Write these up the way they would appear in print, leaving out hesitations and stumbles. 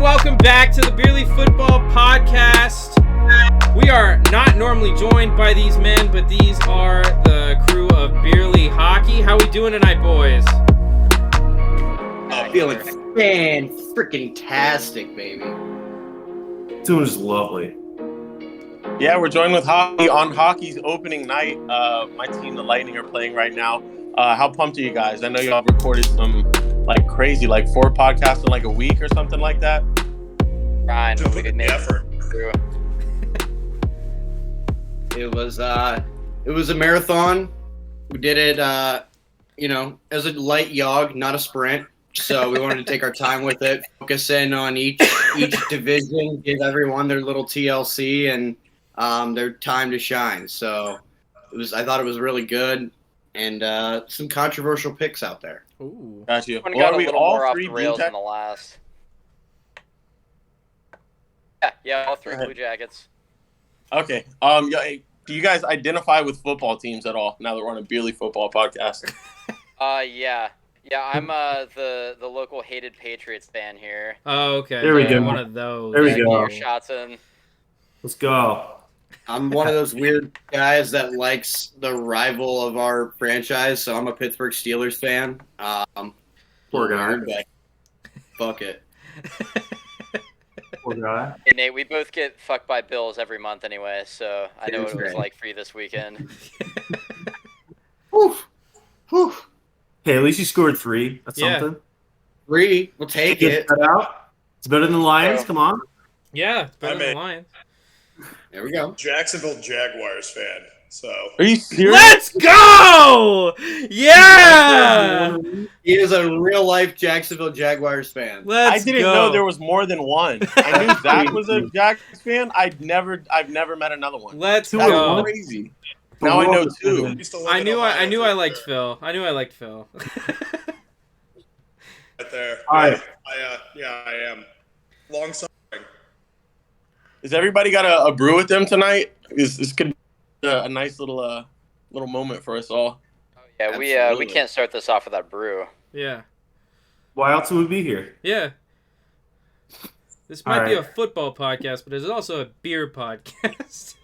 welcome back to the Beerly Football Podcast. We are not normally joined by these men, but these are the crew of Beerly Hockey. How we doing tonight, boys? Feeling fan-freaking-tastic, baby. Doing just lovely. Yeah, we're joined with hockey on hockey's opening night. My team, the Lightning, are playing right now. How pumped are you guys? I know y'all recorded some crazy, 4 podcasts in a week or something like that. Ryan, but we didn't effort. It was a marathon. We did it, as a light jog, not a sprint. So we wanted to take our time with it, focus in on each division, give everyone their little TLC and their time to shine. So I thought it was really good, and some controversial picks out there. Ooh. Gotcha. One Well, got are a we little all more off three the Blue rails than Jackets? the last. Yeah, all 3 Blue Jackets. Okay. Do you guys identify with football teams at all? Now that we're on a Beerly Football Podcast. Yeah. I'm the local hated Patriots fan here. Oh, okay. There we Yeah, go. One of those. There we Get go. your shots in. Let's go. I'm one of those weird guys that likes the rival of our franchise, so I'm a Pittsburgh Steelers fan. Poor guy. But fuck it. Poor guy. Hey, Nate, we both get fucked by Bills every month anyway, so I know what it was Great. like for you this weekend. Whew. Whew. Hey, at least you scored 3. That's Yeah. something. 3, we'll take it. That out. It's better than the Lions. Come on. Yeah, it's better I'm than a- the Lions. There we go. Jacksonville Jaguars fan. So Are you serious? Let's go! Yeah! He is a real-life Jacksonville Jaguars fan. Let's I didn't go. know there was more than one. I knew Zach was a Jackets fan. I've never met another one. Let's Two That's or go. one? crazy. Now I know 2. used to live I in knew Ohio I for liked sure. Phil. I knew I liked Phil. Right there. All right. I am. Long suffering. Has everybody got a brew with them tonight? This could be a nice little moment for us all. Yeah, we Absolutely. can't start this off without brew. Yeah. Why else would we be here? Yeah. This might be All a right. football podcast, but it's also a beer podcast.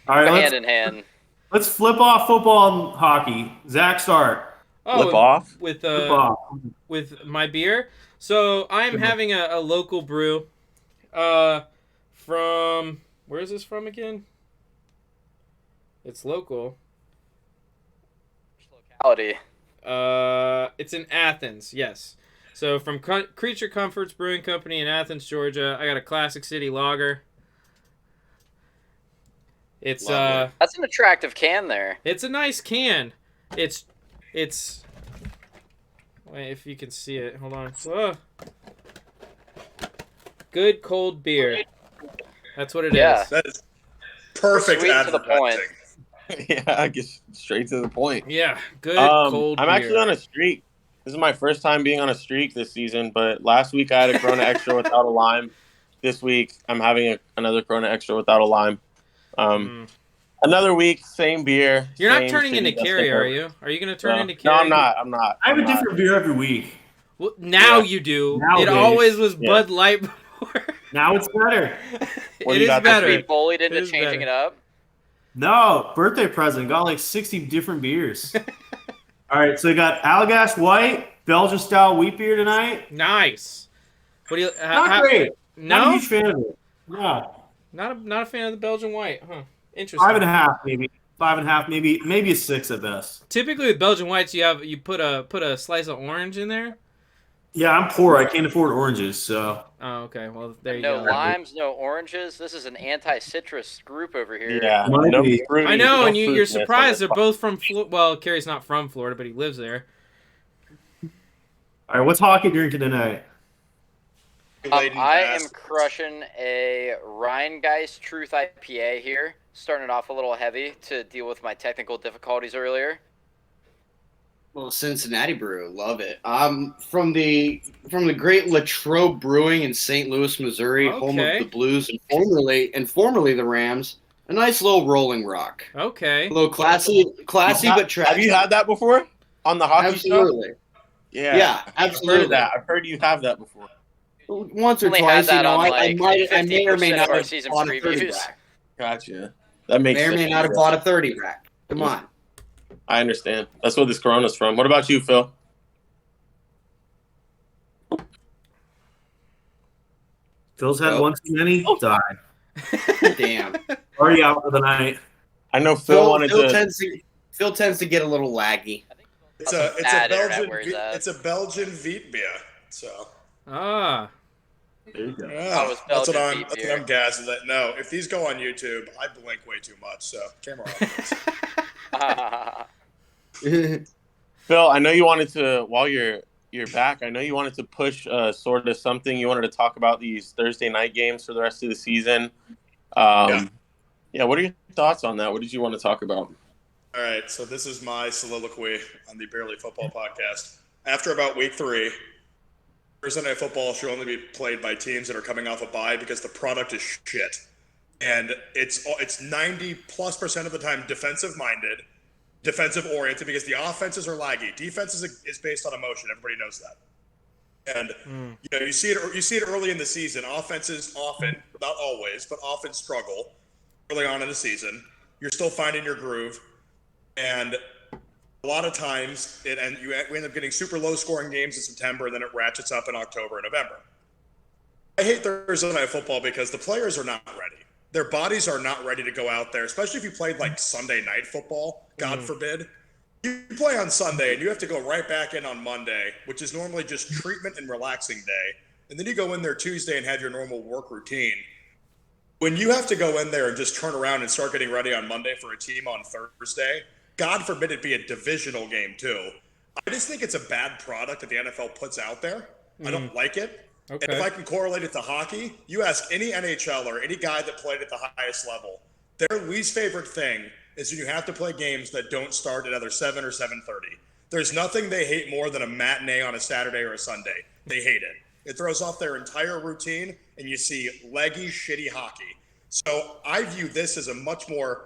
All right, Hand in hand. let's flip off football and hockey. Zach, start. Flip off. With Flip off. with my beer. So I'm having a local brew. From where is this from again? It's local. Locality. It's in Athens. Yes. So from Creature Comforts Brewing Company in Athens, Georgia. I got a Classic City Lager. It's Love That's an attractive can there. It's a nice can. It's wait, if you can see it. Hold on. Whoa. Good cold beer. That's what it is. Yeah. That is perfect Sweet to the point. advertising. Yeah, I guess straight to the point. Yeah, good cold I'm beer. actually on a streak. This is my first time being on a streak this season, but last week I had a Corona Extra without a lime. This week I'm having another Corona Extra without a lime. Another week, same beer. You're not same turning into shitty Carrie, Dustin are Herbert. you? Are you going to turn No. into Carrie? No, I'm not. I have a I'm not. different beer every week. Well, now Yeah. you do. Nowadays. It always was Yeah. Bud Light before. Now it's better. What It do you is got this better. We week? bullied It into is changing better. it up. No, birthday present. Got 60 different beers. All right, so we got Allagash White, Belgian style wheat beer tonight. Nice. What do you? Not great. Not a No, huge fan of it. Yeah. not a fan of the Belgian white, huh? Interesting. 5.5 maybe. 5.5 maybe a 6 at best. Typically with Belgian whites, you put a slice of orange in there. Yeah, I'm poor. I can't afford oranges, so Oh, okay. Well, there you No go. limes, no oranges. This is an anti-citrus group over here. Yeah, Might no be. fruity- I know, no and you're fruitiness surprised. on They're this both from well, Carrie's not from Florida, but he lives there. all right, what's hockey drinking tonight? Laden I am Bass. crushing a Rheingeist Truth IPA here. Starting it off a little heavy to deal with my technical difficulties earlier. Well, Cincinnati brew, love it. From the great Latrobe Brewing in St. Louis, Missouri, home Okay. of the Blues and formerly the Rams. A nice little Rolling Rock, Okay. a little classy but trashy. Have you had that before on the hockey show? Absolutely. Yeah, Yeah, I've heard of absolutely. that. I've heard you have that before. once or Only had twice. that I on, like, I may or may 50% not of our have season bought a 30 previews. rack. Gotcha. That makes May or sense. may not have bought a 30 rack. Come on. I understand. That's what this Corona's from. What about you, Phil? Phil's had Oh. one too many. Died. Damn. Already out for the night. I know Phil wanted to. Phil tends to get a little laggy. It's a Bad internet Belgian where he's at. it's a Belgian wheat beer. So Ah. There you go. yeah, it was that's what Belgian I'm wheat beer. gassing. That no, if these go on YouTube, I blink way too much. So camera off. Phil, I know you wanted to, while you're back, I know you wanted to push sort of something. You wanted to talk about these Thursday night games for the rest of the season. Yeah, what are your thoughts on that? What did you want to talk about? All right, so this is my soliloquy on the Barely Football podcast. After about week 3, Thursday Night Football should only be played by teams that are coming off a bye because the product is shit. And it's 90+% of the time defensive-minded, defensive-oriented because the offenses are laggy. Defense is based on emotion. Everybody knows that. And you see it early in the season. Offenses often, not always, but often struggle early on in the season. You're still finding your groove. And a lot of times, we end up getting super low-scoring games in September, and then it ratchets up in October and November. I hate Thursday Night Football because the players are not ready. Their bodies are not ready to go out there, especially if you played like Sunday night football, God forbid. You play on Sunday, and you have to go right back in on Monday, which is normally just treatment and relaxing day. And then you go in there Tuesday and have your normal work routine. When you have to go in there and just turn around and start getting ready on Monday for a team on Thursday, God forbid it be a divisional game too. I just think it's a bad product that the NFL puts out there. I don't like it. Okay. And if I can correlate it to hockey, you ask any NHL or any guy that played at the highest level, their least favorite thing is when you have to play games that don't start at either 7 or 7:30. There's nothing they hate more than a matinee on a Saturday or a Sunday. They hate it. It throws off their entire routine, and you see leggy, shitty hockey. So I view this as a much more,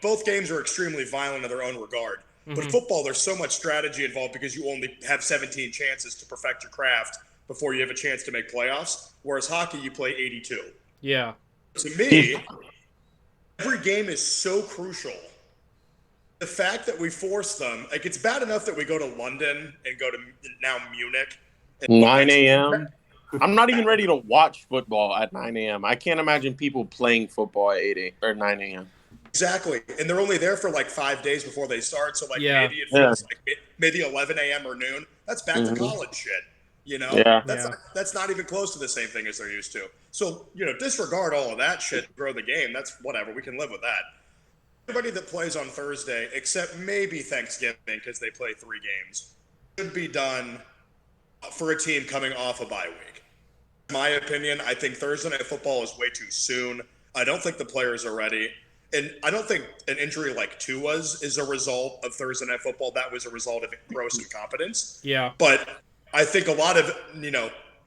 both games are extremely violent in their own regard. But football, there's so much strategy involved because you only have 17 chances to perfect your craft before you have a chance to make playoffs. Whereas hockey, you play 82. Yeah. To me, every game is so crucial. The fact that we force them, like it's bad enough that we go to London and go to now Munich. 9 a.m. I'm not even ready to watch football at 9 a.m. I can't imagine people playing football at 9 a.m. Exactly. And they're only there for like 5 days before they start. So maybe it Yeah. feels like maybe 11 a.m. or noon. That's back to college shit. Yeah. That's not even close to the same thing as they're used to. So, disregard all of that shit, grow the game. That's whatever. We can live with that. Everybody that plays on Thursday, except maybe Thanksgiving because they play 3 games, should be done for a team coming off a bye week. In my opinion, I think Thursday Night Football is way too soon. I don't think the players are ready. And I don't think an injury like Tua's is a result of Thursday Night Football. That was a result of gross incompetence. Yeah. But I think a lot of,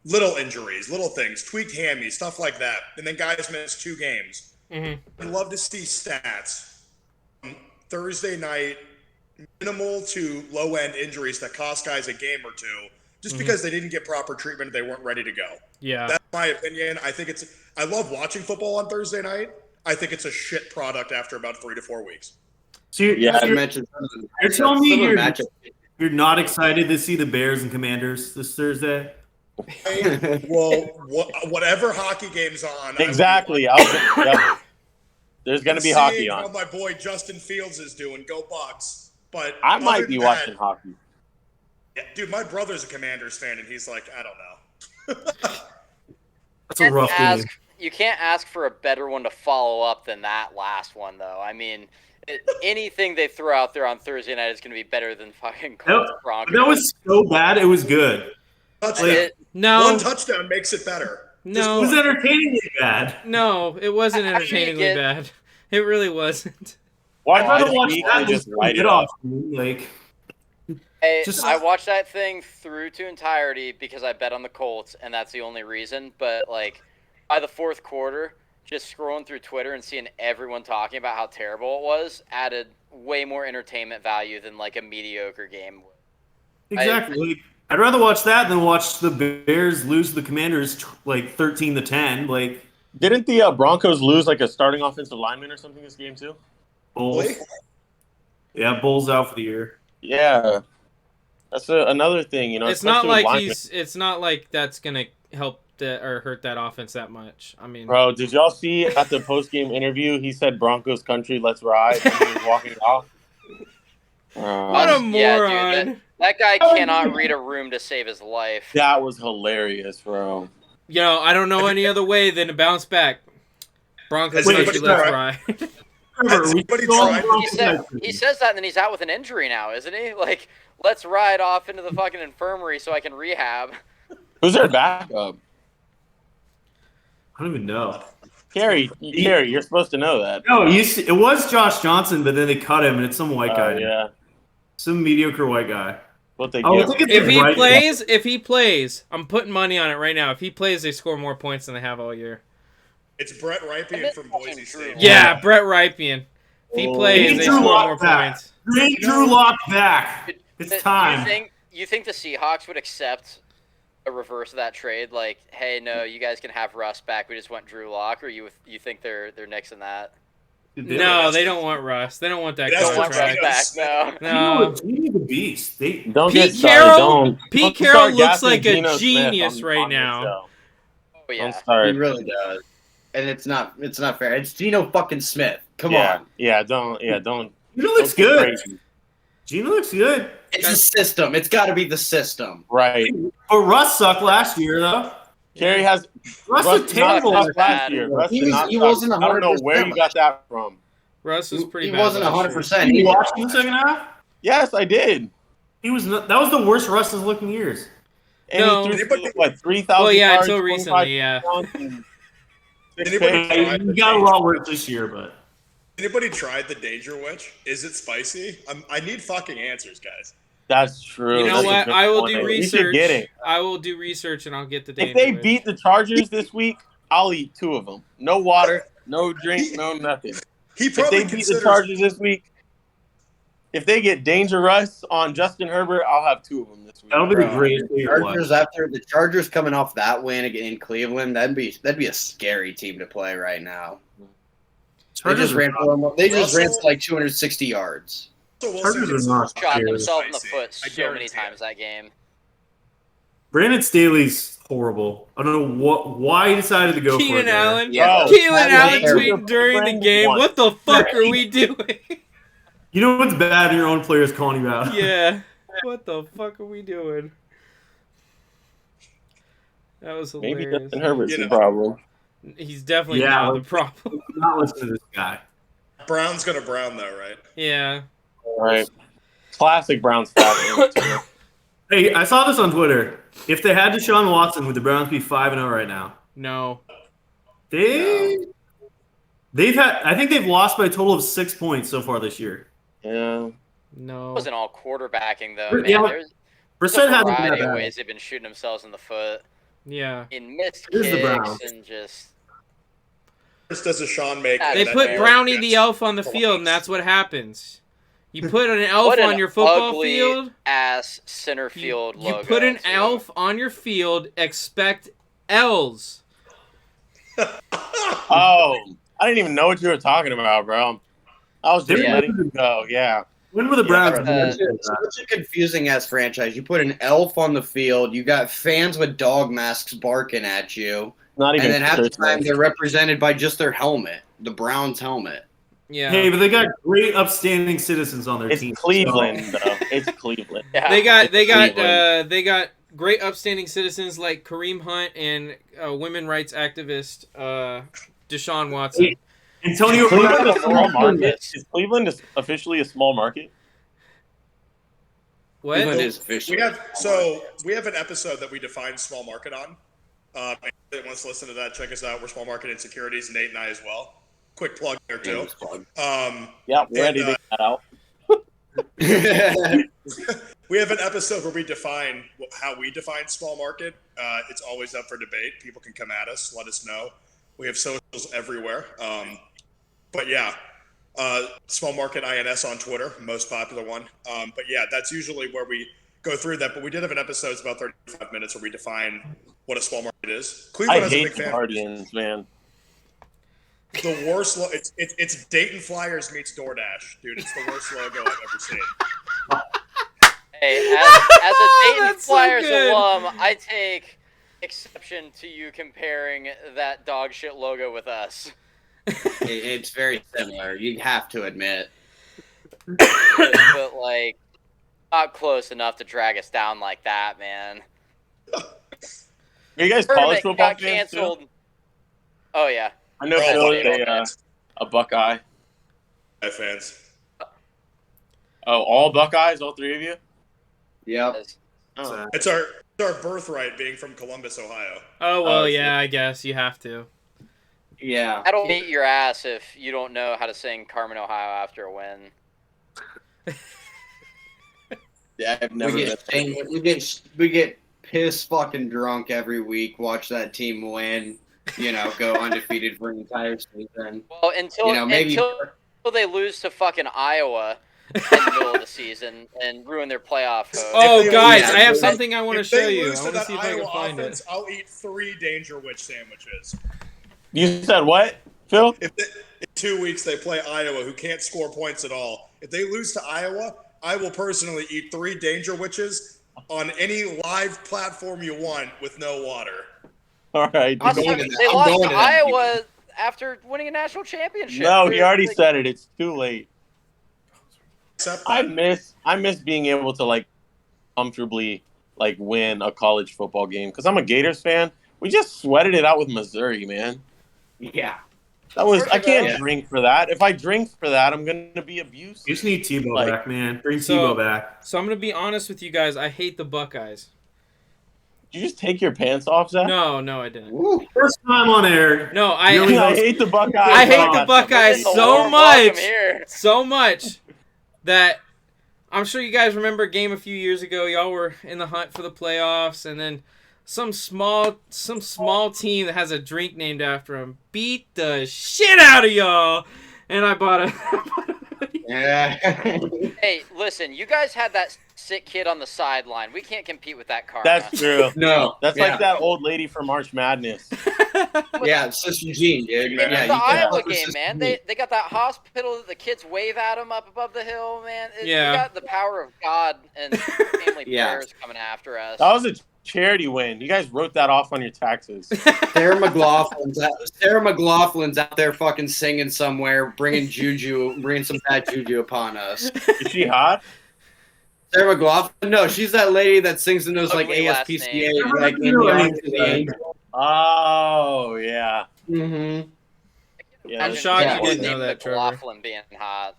little injuries, little things, tweaked hammies, stuff like that. And then guys miss 2 games. I'd love to see stats. Thursday night, minimal to low-end injuries that cost guys a game or 2 just because they didn't get proper treatment, they weren't ready to go. Yeah. That's my opinion. I love watching football on Thursday night. I think it's a shit product after about 3 to 4 weeks. So you're telling me you're not excited to see the Bears and Commanders this Thursday? Well, whatever hockey game's on. Exactly. There's going to be hockey on. How my boy Justin Fields is doing. Go Bucks. But I might be watching hockey. Yeah, dude, my brother's a Commanders fan, and he's like, I don't know. That's a rough game. You can't ask for a better one to follow up than that last one, though. I mean, anything they throw out there on Thursday night is going to be better than fucking Colts Broncos. That was so bad, it was good. One touchdown makes it better. No. It was entertainingly bad. No, it wasn't entertainingly bad. It really wasn't. I'd rather watch that just light it off. I watched that thing through to entirety because I bet on the Colts, and that's the only reason. But, by the fourth quarter, just scrolling through Twitter and seeing everyone talking about how terrible it was added way more entertainment value than, a mediocre game. Exactly. I'd rather watch that than watch the Bears lose the Commanders like 13-10. Like Didn't the Broncos lose like a starting offensive lineman or something this game too? Bulls. Yeah, Bulls out for the year. Yeah, that's another thing. It's not especially with like linemen. it's not like that's gonna help or hurt that offense that much. I mean, Bro, did y'all see at the post game interview? He said Broncos country, let's ride. And he was walking off. what a Yeah, moron! dude, that guy cannot read a room to save his life. That was hilarious, bro. I don't know any other way than to bounce back. Broncos Wait, country, but- let's ride. Has anybody tried? He says that, and then he's out with an injury now, isn't he? Like, let's ride off into the fucking infirmary so I can rehab. Who's their backup? I don't even know. Carrie, you're supposed to know that. No, it was Josh Johnson, but then they cut him, and it's some white guy. Yeah, Some mediocre white guy. what they Oh, I get. think it's If he plays, I'm putting money on it right now. If he plays, they score more points than they have all year. It's Brett Ripien from Boise State. Yeah, Brett Ripien. If he plays, they score more points. Bring Drew Lock back. It's time. You think the Seahawks would accept a reverse of that trade? Like, hey, no, you guys can have Russ back. We just want Drew Lock, or you think they're nixing that? No, they don't want Russ. They don't want that That's Don't want contract. Russ back. No. No. He's the beast. Don't Pete get started. Carroll- Pete Don't Carroll start looks gassing like a Geno Smith genius on right this now. show. Oh, yeah. Don't He start. really does. And it's not fair. It's Geno fucking Smith. Come Yeah, on. yeah. Don't. Gino don't looks get good. crazy. Gino looks good. It's the system. It's got to be the system. Right. But Russ sucked last year, though. Carrie has. Russ Russ was did not terrible. suck last year. Russ He did was- not he suck. wasn't I don't know 100% where you got that from. Russ was pretty He bad. wasn't last year. 100%. Did you either. watch him the second half? Yes, I did. That was the worst Russ has looked in years. And No. he threw what 3,000 Well, yeah, yards, until 25 recently, yeah. touchdowns, and six Anybody picks. He got a lot worse this year, but Anybody tried the Danger Witch? Is it spicy? I need fucking answers, guys. That's true. You know That's a what? good I will point. do We should research. get it. I will do research and I'll get the If Danger they Witch. beat the Chargers this week, I'll eat 2 of them. No water, no drink, no nothing. He If probably they beat the considers. Chargers this week, if they get Danger Russ on Justin Herbert, I'll have 2 of them this week. that'll be the Bro, greatest thing to watch. Chargers after the Chargers coming off that win in Cleveland, that'd be a scary team to play right now. They just ran for like 260 yards. Russell Wilson Chargers gets are not Shot scary. himself in the spicy. foot I so many guarantee times it. that game. Brandon Staley's horrible. I don't know why he decided to go for Keenan it. there. Allen. Yeah, Keenan that Allen was tweeted during the game. One. What the fuck are we doing? You know what's bad? Your own players calling you out. Yeah. What the fuck are we doing? That was Maybe hilarious. Justin Herbert's You the know. problem. He's definitely Yeah, not like- the problem. Not listen to this guy. Brown's gonna brown though, right? Yeah. All right. Classic Browns stat. Hey, I saw this on Twitter. If they had Deshaun Watson, would the Browns be 5-0 right now? No. They've had. I think they've lost by a total of 6 points so far this year. Yeah. No. It wasn't all quarterbacking though, man. Yeah. There's a Brissett hasn't been that variety of bad. ways they've been shooting themselves in the foot. Yeah. In missed Here's the kicks Browns. and just First does a Sean make? They They that put Aaron Brownie the gets elf on the the field, and likes. that's what happens. You put an elf what on an your football ugly field. ass center You, field you logo. put an too. elf on your field. Expect L's. Oh, I didn't even know what you were talking about, bro. I was just Yeah. letting you go. Yeah. When were the Browns? It's such a confusing ass franchise. You put an elf on the field. You got fans with dog masks barking at you, Not even. and then half the Christmas. time they're represented by just their helmet, the Browns helmet. Yeah. Hey, but they got great, upstanding citizens on their It's team. Cleveland, though. It's Cleveland. Yeah. They got Cleveland. they got great upstanding citizens like Kareem Hunt and women rights activist Deshaun Watson. Antonio Cleveland Brown. a small market? Is Cleveland officially a small market? What? Cleveland is officially. We have an episode that we define small market on. If anyone wants to listen to that, check us out. We're Small Market Insecurities, Nate and I as well. Quick plug there too. Yeah, we're ready to get that out. We have an episode where we define how we define small market. It's always up for debate. People can come at us, let us know. We have socials everywhere. But yeah, Small Market INS on Twitter, most popular one. But yeah, that's usually where we go through that, but we did have an episode. It's about 35 minutes where we define what a small market is. I Cleveland has a hate big the fan. Guardians, man. The worst. It's Dayton Flyers meets DoorDash, dude. It's the worst logo I've ever seen. Hey, as a Dayton That's so Flyers good. alum, I take exception to you comparing that dog shit logo with us. It's very similar. You have to admit. But like, not close enough to drag us down like that, man. Are you guys college Tournament football got fans too? canceled. Oh yeah. I know We're all Phil Buckeye is a Buckeye. fans. Oh, all Buckeyes, all three of you? Yep. Oh. It's our birthright being from Columbus, Ohio. Oh well, Oh, yeah, I guess you have to. Yeah. That'll beat your ass if you don't know how to sing Carmen, Ohio after a win. Yeah, I've never We get pissed fucking drunk every week. Watch that team win. Go undefeated for an entire season. Well, until they lose to fucking Iowa in the middle of the season and ruin their playoff hope. Oh, they- guys, yeah, I have if something I want to If show they you. lose I to want to that see if I can Iowa find offense, it. I'll eat 3 Danger Witch sandwiches. You said what, Phil? In 2 weeks they play Iowa, who can't score points at all. If they lose to Iowa, I will personally eat 3 Danger Witches on any live platform you want with no water. All right. I'm Also, going to they that. I'm lost going to to that. Iowa after winning a national championship. No, he already Like, said it. It's too late. Except I miss being able to like comfortably like win a college football game because I'm a Gators fan. We just sweated it out with Missouri, man. Yeah. I can't Yeah. drink for that. If I drink for that, I'm gonna be abusive. You just need Tebow Like- back, man. Bring So- Tebow back. So I'm gonna be honest with you guys. I hate the Buckeyes. Did you just take your pants off, Zach? No, I didn't. Woo. First time on air. No, Really? I hate the Buckeyes. I hate Oh, the that's Buckeyes it's a so warm welcome much, here. so much that I'm sure you guys remember a game a few years ago. Y'all were in the hunt for the playoffs, and then some small team that has a drink named after him beat the shit out of y'all, and I bought a. Yeah. Hey, listen, you guys had that sick kid on the sideline. We can't compete with that karma. That's true. No. That's yeah. like that old lady from March Madness. Yeah, Sister Jean, dude. Yeah, Yeah, The you Iowa can't- game, man. They got that hospital that the kids wave at them up above the hill, man. Yeah. We got the power of God and family Yeah. prayers coming after us. That was a charity win. You guys wrote that off on your taxes. Sarah McLaughlin's out there fucking singing somewhere, bringing some bad juju upon us. Is she hot? Sarah McLaughlin? No, she's that lady that sings in those like Ugly last ASPCA, name. like in the Arms of the Angel. Oh yeah. Mm-hmm. Yeah. I'm Imagine shocked you someone didn't know named that, Trevor. McLaughlin being hot.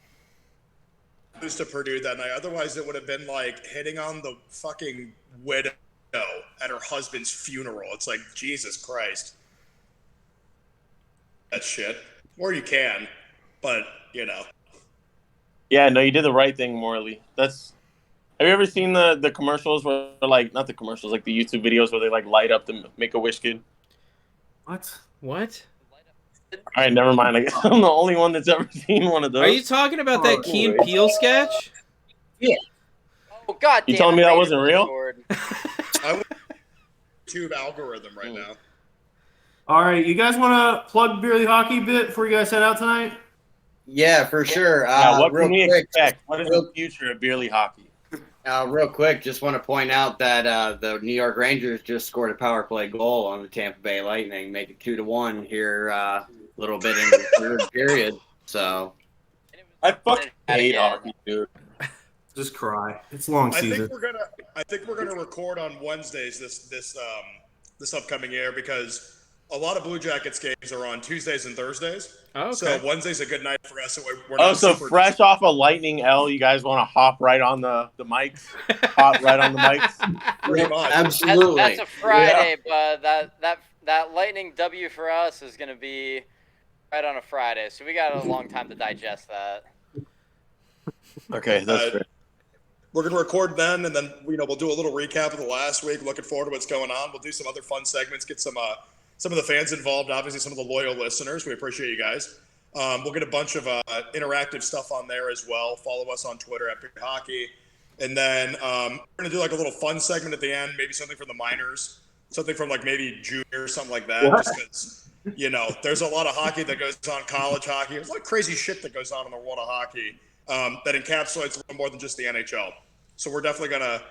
Lose to Purdue that night. Otherwise, it would have been like hitting on the fucking widow at her husband's funeral. It's like, Jesus Christ. That shit. Or you can, but, Yeah, no, you did the right thing morally. Have you ever seen the commercials where like not the commercials, like the YouTube videos where they like light up the Make-A-Wish kid? What? What? All right, never mind. I guess I'm the only one that's ever seen one of those. Are you talking about that Key and Peele sketch? Oh, God You damn telling it, me that Raiders wasn't real? scored. I would YouTube algorithm right now. All right, you guys want to plug Beerly Hockey a bit before you guys head out tonight? Yeah, for sure. What real can we quick, expect? What is the future of Beerly Hockey? real quick, just want to point out that the New York Rangers just scored a power play goal on the Tampa Bay Lightning, make it 2-1 here a little bit in the third period. So I fucking hate hockey, dude. Just cry. It's a long I season. think we're gonna record on Wednesdays this upcoming year because a lot of Blue Jackets games are on Tuesdays and Thursdays. Oh, So okay. Wednesday's a good night for us. So we're Oh, not so super fresh off a Lightning L, you guys want to hop right on the mics? Hop right on the mics? pretty much. absolutely. That's a Friday, but that Lightning W for us is going to be right on a Friday. So we got a long time to digest that. Okay, that's fair. We're gonna record then, and then we'll do a little recap of the last week. Looking forward to what's going on. We'll do some other fun segments. Get some of the fans involved. Obviously, some of the loyal listeners. We appreciate you guys. We'll get a bunch of interactive stuff on there as well. Follow us on Twitter at Beer Hockey. And then we're going to do like a little fun segment at the end, maybe something from the minors, something from like maybe junior or something like that. What? Just because, there's a lot of hockey that goes on, college hockey. There's a lot of crazy shit that goes on in the world of hockey that encapsulates a little more than just the NHL. So we're definitely going to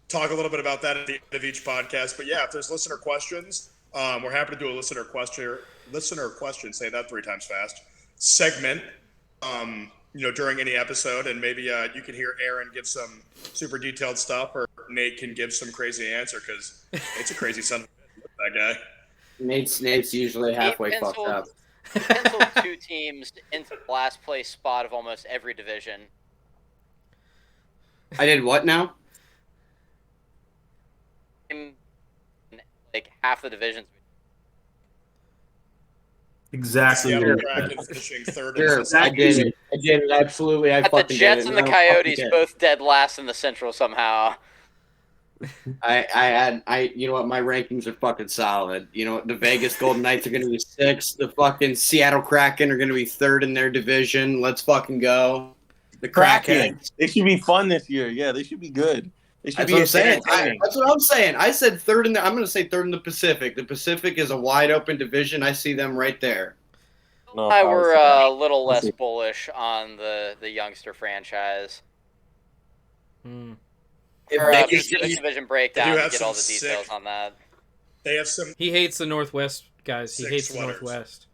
talk a little bit about that at the end of each podcast. But yeah, if there's listener questions, we're happy to do a listener question, say that 3 times fast, segment, during any episode. And maybe you can hear Aaron give some super detailed stuff, or Nate can give some crazy answer, because it's a crazy son of a bitch, that guy. Nate's usually halfway He fucked up. penciled 2 teams into the last place spot of almost every division. I did what now? Like half the divisions. Exactly. Seattle Kraken finishing third. Sure, I did. Absolutely. I The fucking did. Jets and the No, Coyotes fucking did. both dead last in the Central somehow. You know what? My rankings are fucking solid. The Vegas Golden Knights are going to be 6th. The fucking Seattle Kraken are going to be 3rd in their division. Let's fucking go. The Kraken. Kraken. They should be fun this year. Yeah, they should be good. They should That's be what I'm saying. entertaining. That's what I'm saying. I said 3rd in the. I'm going to say 3rd in the Pacific. The Pacific is a wide open division. I see them right there. No, I were a obviously. little less bullish on the youngster franchise. If Or, they give just- a division They breakdown do to have get all the some details sick- on that. They have some. He hates the Northwest, guys. He Sick hates sweaters. the Northwest.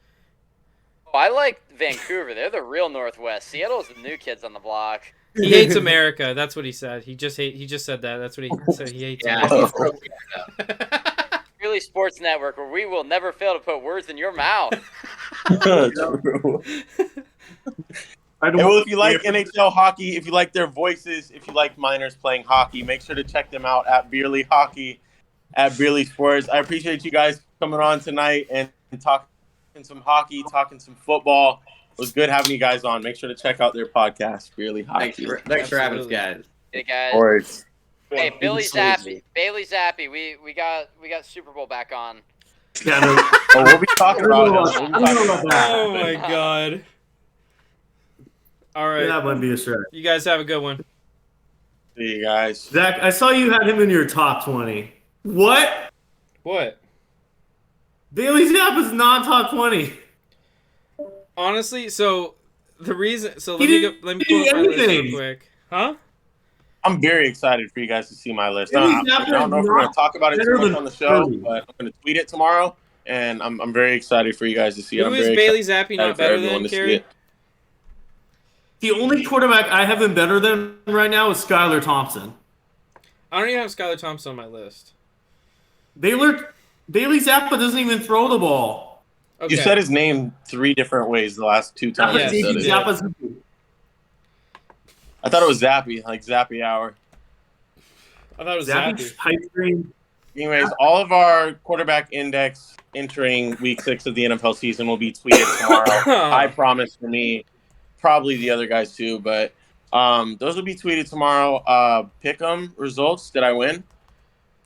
Oh, I like Vancouver. They're the real Northwest. Seattle's the new kids on the block. He hates America. That's what he said. He just said that. That's what he said. He hates Yeah. America. Really Sports Network, where we will never fail to put words in your mouth. True. I Hey, well, if you like NHL hockey, if you like their voices, if you like minors playing hockey, make sure to check them out at Beerly Hockey, at Beerly Sports. I appreciate you guys coming on tonight and talking some hockey, talking some football. It was good having you guys on. Make sure to check out their podcast, Beerly Hockey. Thanks for having us, Absolutely. guys. Hey guys. Or Hey, Billy Absolutely. Zappi. Bailey Zappi. We got Super Bowl back on. Yeah, no, oh, we'll be talking about it. I don't know about that. Oh my god. All right. That might be a stretch. You guys have a good one. See you guys. Zach, I saw you had him in your top 20. What? What? Bailey Zapp is not top 20. Honestly, so the reason. So He let me didn't pull up my do list real anything. quick. Huh? I'm very excited for you guys to see my list. Bailey I Zappa don't know if is we're going not to talk about it better too much than on the show, Kirby. but I'm going to tweet it tomorrow, and I'm very excited for you guys to see it. Who I'm is very Bailey Zappi excited not for better everyone than, to see Carrie? it. The only quarterback I have him better than right now is Skylar Thompson. I don't even have Skylar Thompson on my list. Bailey Zappa doesn't even throw the ball. Okay. You said his name 3 different ways the last 2 times. Yes, you said you it. did. Zappa's I thought it was Zappy, like Zappy Hour. I thought it was Zappy's Zappi. pipe dream. Anyways, all of our quarterback index entering week 6 of the NFL season will be tweeted tomorrow. I promise for me, probably the other guys too, but those will be tweeted tomorrow. Pick 'em results. Did I win?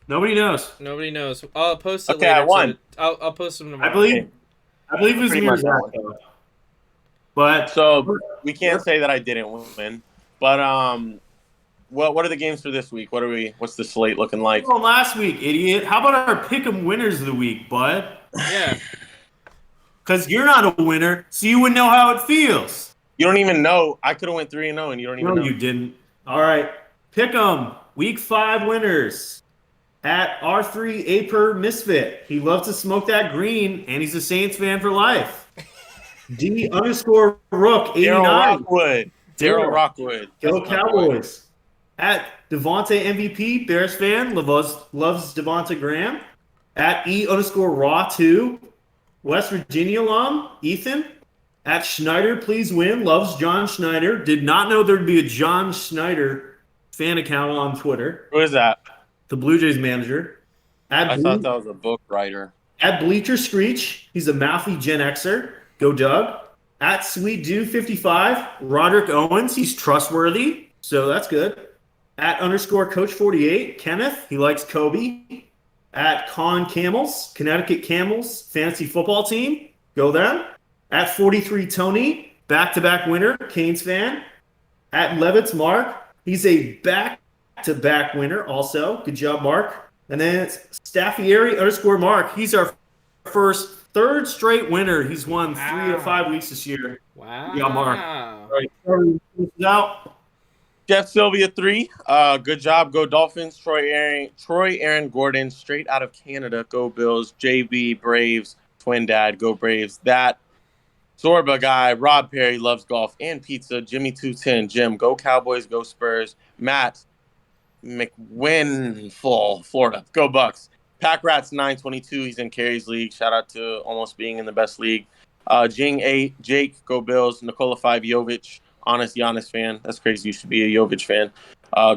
Nobody knows. Nobody knows. I'll post it Okay, later. I won. I'll post them tomorrow. I believe it was Pretty me or much Zach, won. though. But So we can't say that I didn't win, but what are the games for this week? What's the slate looking like? well, last week, idiot. How about our pick 'em winners of the week, bud? Yeah. Because you're not a winner, so you wouldn't know how it feels. You don't even know. I could have went 3-0, and you don't even No, know. you didn't. All right. Pick 'em. Week 5 winners. At R3 Aper Misfit. He loves to smoke that green, and he's a Saints fan for life. D_Rook Daryl 89. Rockwood. Daryl Daryl. Rockwood. Go That's my boy. Cowboys. At Devontae MVP, Bears fan, loves Devontae Graham. At E_Raw2, West Virginia alum, Ethan. At Schneider, please win, loves John Schneider. Did not know there'd be a John Schneider fan account on Twitter. Who is that? The Blue Jays manager. At I thought that was a book writer. At Bleacher Screech, he's a mouthy Gen Xer. Go Doug. At Sweet Dew 55, Roderick Owens, he's trustworthy, so that's good. At _Coach 48, Kenneth, he likes Kobe. At Con Camels, Connecticut Camels, fantasy football team, go them. At 43 Tony, back-to-back winner, Canes fan. At Levitz Mark, he's a back-to-back winner also. Good job, Mark. And then it's Staffieri_Mark. He's our third straight winner. He's won 3 out of 5 weeks this year. Wow. Yeah, Mark. All right, Trevor, finish it out. Jeff Sylvia 3. Good job. Go Dolphins. Troy Aaron Gordon, straight out of Canada. Go Bills. JB Braves. Twin Dad. Go Braves. That Zorba guy. Rob Perry loves golf and pizza. Jimmy 210. Jim. Go Cowboys. Go Spurs. Matt McWinful, Florida. Go Bucks. Pack Rats 922. He's in Carey's league. Shout out to almost being in the best league. Jing 8. Jake. Go Bills. Nicola 5. Jovic. Honest Giannis fan. That's crazy. You should be a Jovic fan.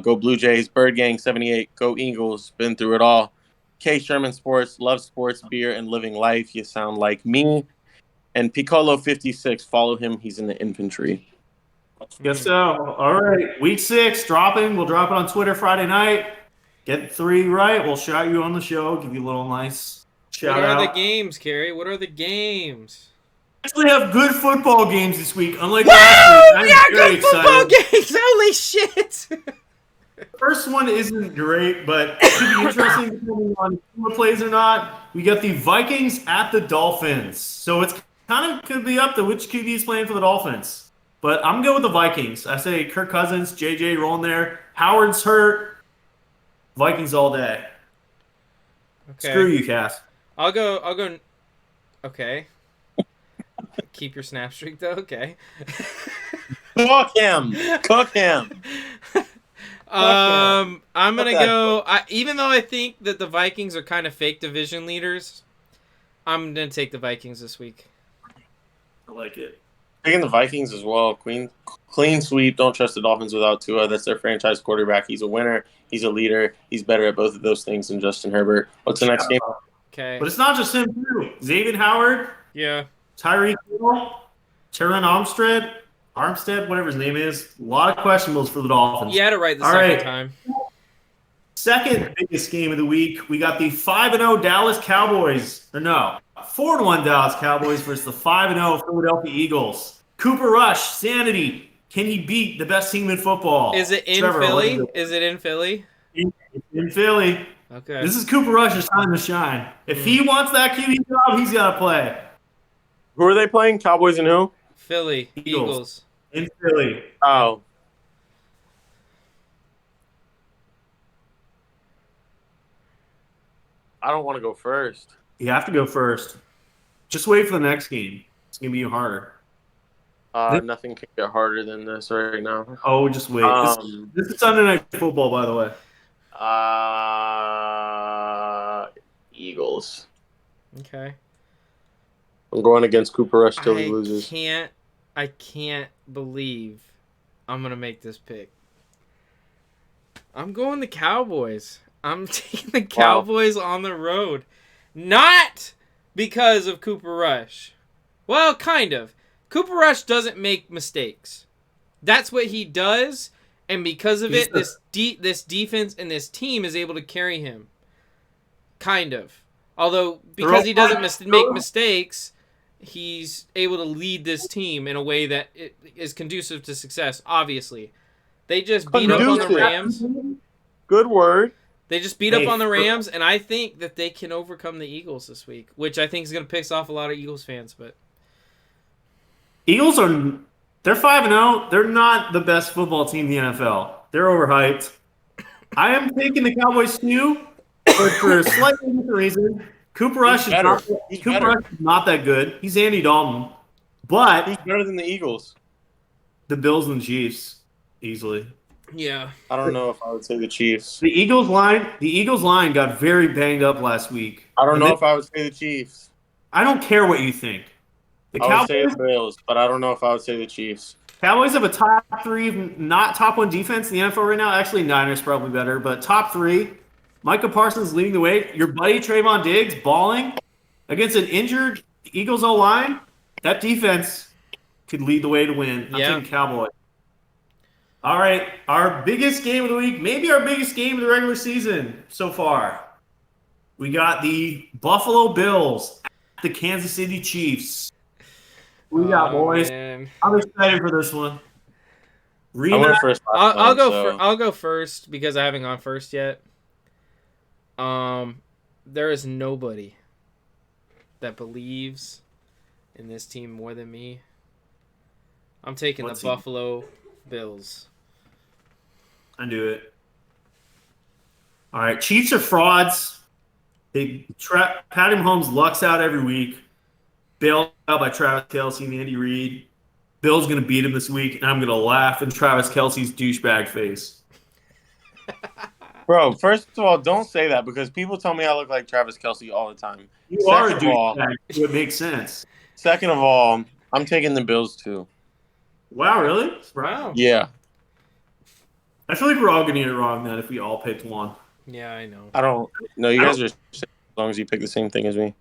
Go Blue Jays. Bird Gang 78. Go Eagles. Been through it all. K Sherman Sports. Love sports, beer, and living life. You sound like me. And Piccolo 56. Follow him. He's in the infantry. Guess so. All right. Week 6 dropping. We'll drop it on Twitter Friday night. Get 3 right. We'll shout you on the show. Give you a little nice shout What are out. the games, Carrie? What are the games? Actually have good football games this week, unlike Woo! last week. We got very good football excited. games! Holy shit! First one isn't great, but it should be interesting depending on who plays or not. We got the Vikings at the Dolphins. So it's kind of could be up to which QB is playing for the Dolphins. But I'm going with the Vikings. I say Kirk Cousins, JJ rolling there. Howard's hurt. Vikings all day. Okay. Screw you, Cass. I'll go. Okay. Keep your snap streak though. Okay. Cook him. I'm gonna Okay. go. Even though I think that the Vikings are kind of fake division leaders, I'm gonna take the Vikings this week. I like it. Taking the Vikings as well. Clean sweep. Don't trust the Dolphins without Tua. That's their franchise quarterback. He's a winner. He's a leader. He's better at both of those things than Justin Herbert. What's the next game? Okay. But it's not just him, too. Xavier Howard, Yeah. Tyreek Hill, Terran Armstead, whatever his name is. A lot of questionables for the Dolphins. You had it right the All second right. time. Second biggest game of the week, we got the 5-0 Dallas Cowboys. Or no, 4-1 Dallas Cowboys versus the 5-0 Philadelphia Eagles. Cooper Rush, sanity. Can he beat the best team in football? Is it in Trevor, Philly? what Is it in Philly? in Philly. Okay. This is Cooper Rush's time to shine. If he wants that QB job, he's got to play. Who are they playing? Cowboys and who? Philly. Eagles. Eagles. In Philly. Oh. I don't want to go first. You have to go first. Just wait for the next game. It's going to be harder. Nothing can get harder than this right now. Oh, just wait. This is Sunday Night Football, by the way. Eagles. Okay. I'm going against Cooper Rush till he loses. I can't believe I'm gonna make this pick. I'm going the Cowboys. I'm taking the Cowboys on the road. Not because of Cooper Rush. Well, kind of. Cooper Rush doesn't make mistakes. That's what he does, and because of it, this defense and this team is able to carry him. Kind of. Although, because he doesn't make mistakes, he's able to lead this team in a way that is conducive to success, obviously. They just beat up on the Rams. Good word. They just beat up on the Rams, and I think that they can overcome the Eagles this week, which I think is going to piss off a lot of Eagles fans. But Eagles they're 5-0. They're not the best football team in the NFL. They're overhyped. I am taking the Cowboys too, but for a slightly different reason. Cooper Rush is not that good. He's Andy Dalton, but Who's better than the Eagles? the Bills and the Chiefs easily. yeah, I don't know if I would say the Chiefs. The Eagles line got very banged up last week. I don't know if I would say the Chiefs. I don't care what you think. The I would say Cowboys, the Bills, but I don't know if I would say the Chiefs. Cowboys have a top 3, not top 1 defense in the NFL right now. Actually, Niners probably better, but top 3. Micah Parsons leading the way. Your buddy Trayvon Diggs balling against an injured Eagles O-line. That defense could lead the way to win. I'm taking Cowboys. All right, our biggest game of the week, maybe our biggest game of the regular season so far. We got the Buffalo Bills at the Kansas City Chiefs. We got boys. Man. I'm excited for this one. I went Rematch. first last I'll time, go. so- I'll go first because I haven't gone first yet. There is nobody that believes in this team more than me. I'm taking What the team? Buffalo Bills. I do it. All right, Chiefs are frauds. Patty Mahomes lucks out every week. Bailed out by Travis Kelce and Andy Reid. Bill's going to beat him this week, and I'm going to laugh in Travis Kelce's douchebag face. Bro, first of all, don't say that because people tell me I look like Travis Kelce all the time. You are a Second of all, douchebag, so it makes sense. second of all, I'm taking the Bills too. Wow, really? Wow. Yeah, I feel like we're all going to get it wrong then if we all picked one. Yeah, I know. I don't. No, you I guys are as long as you pick the same thing as me.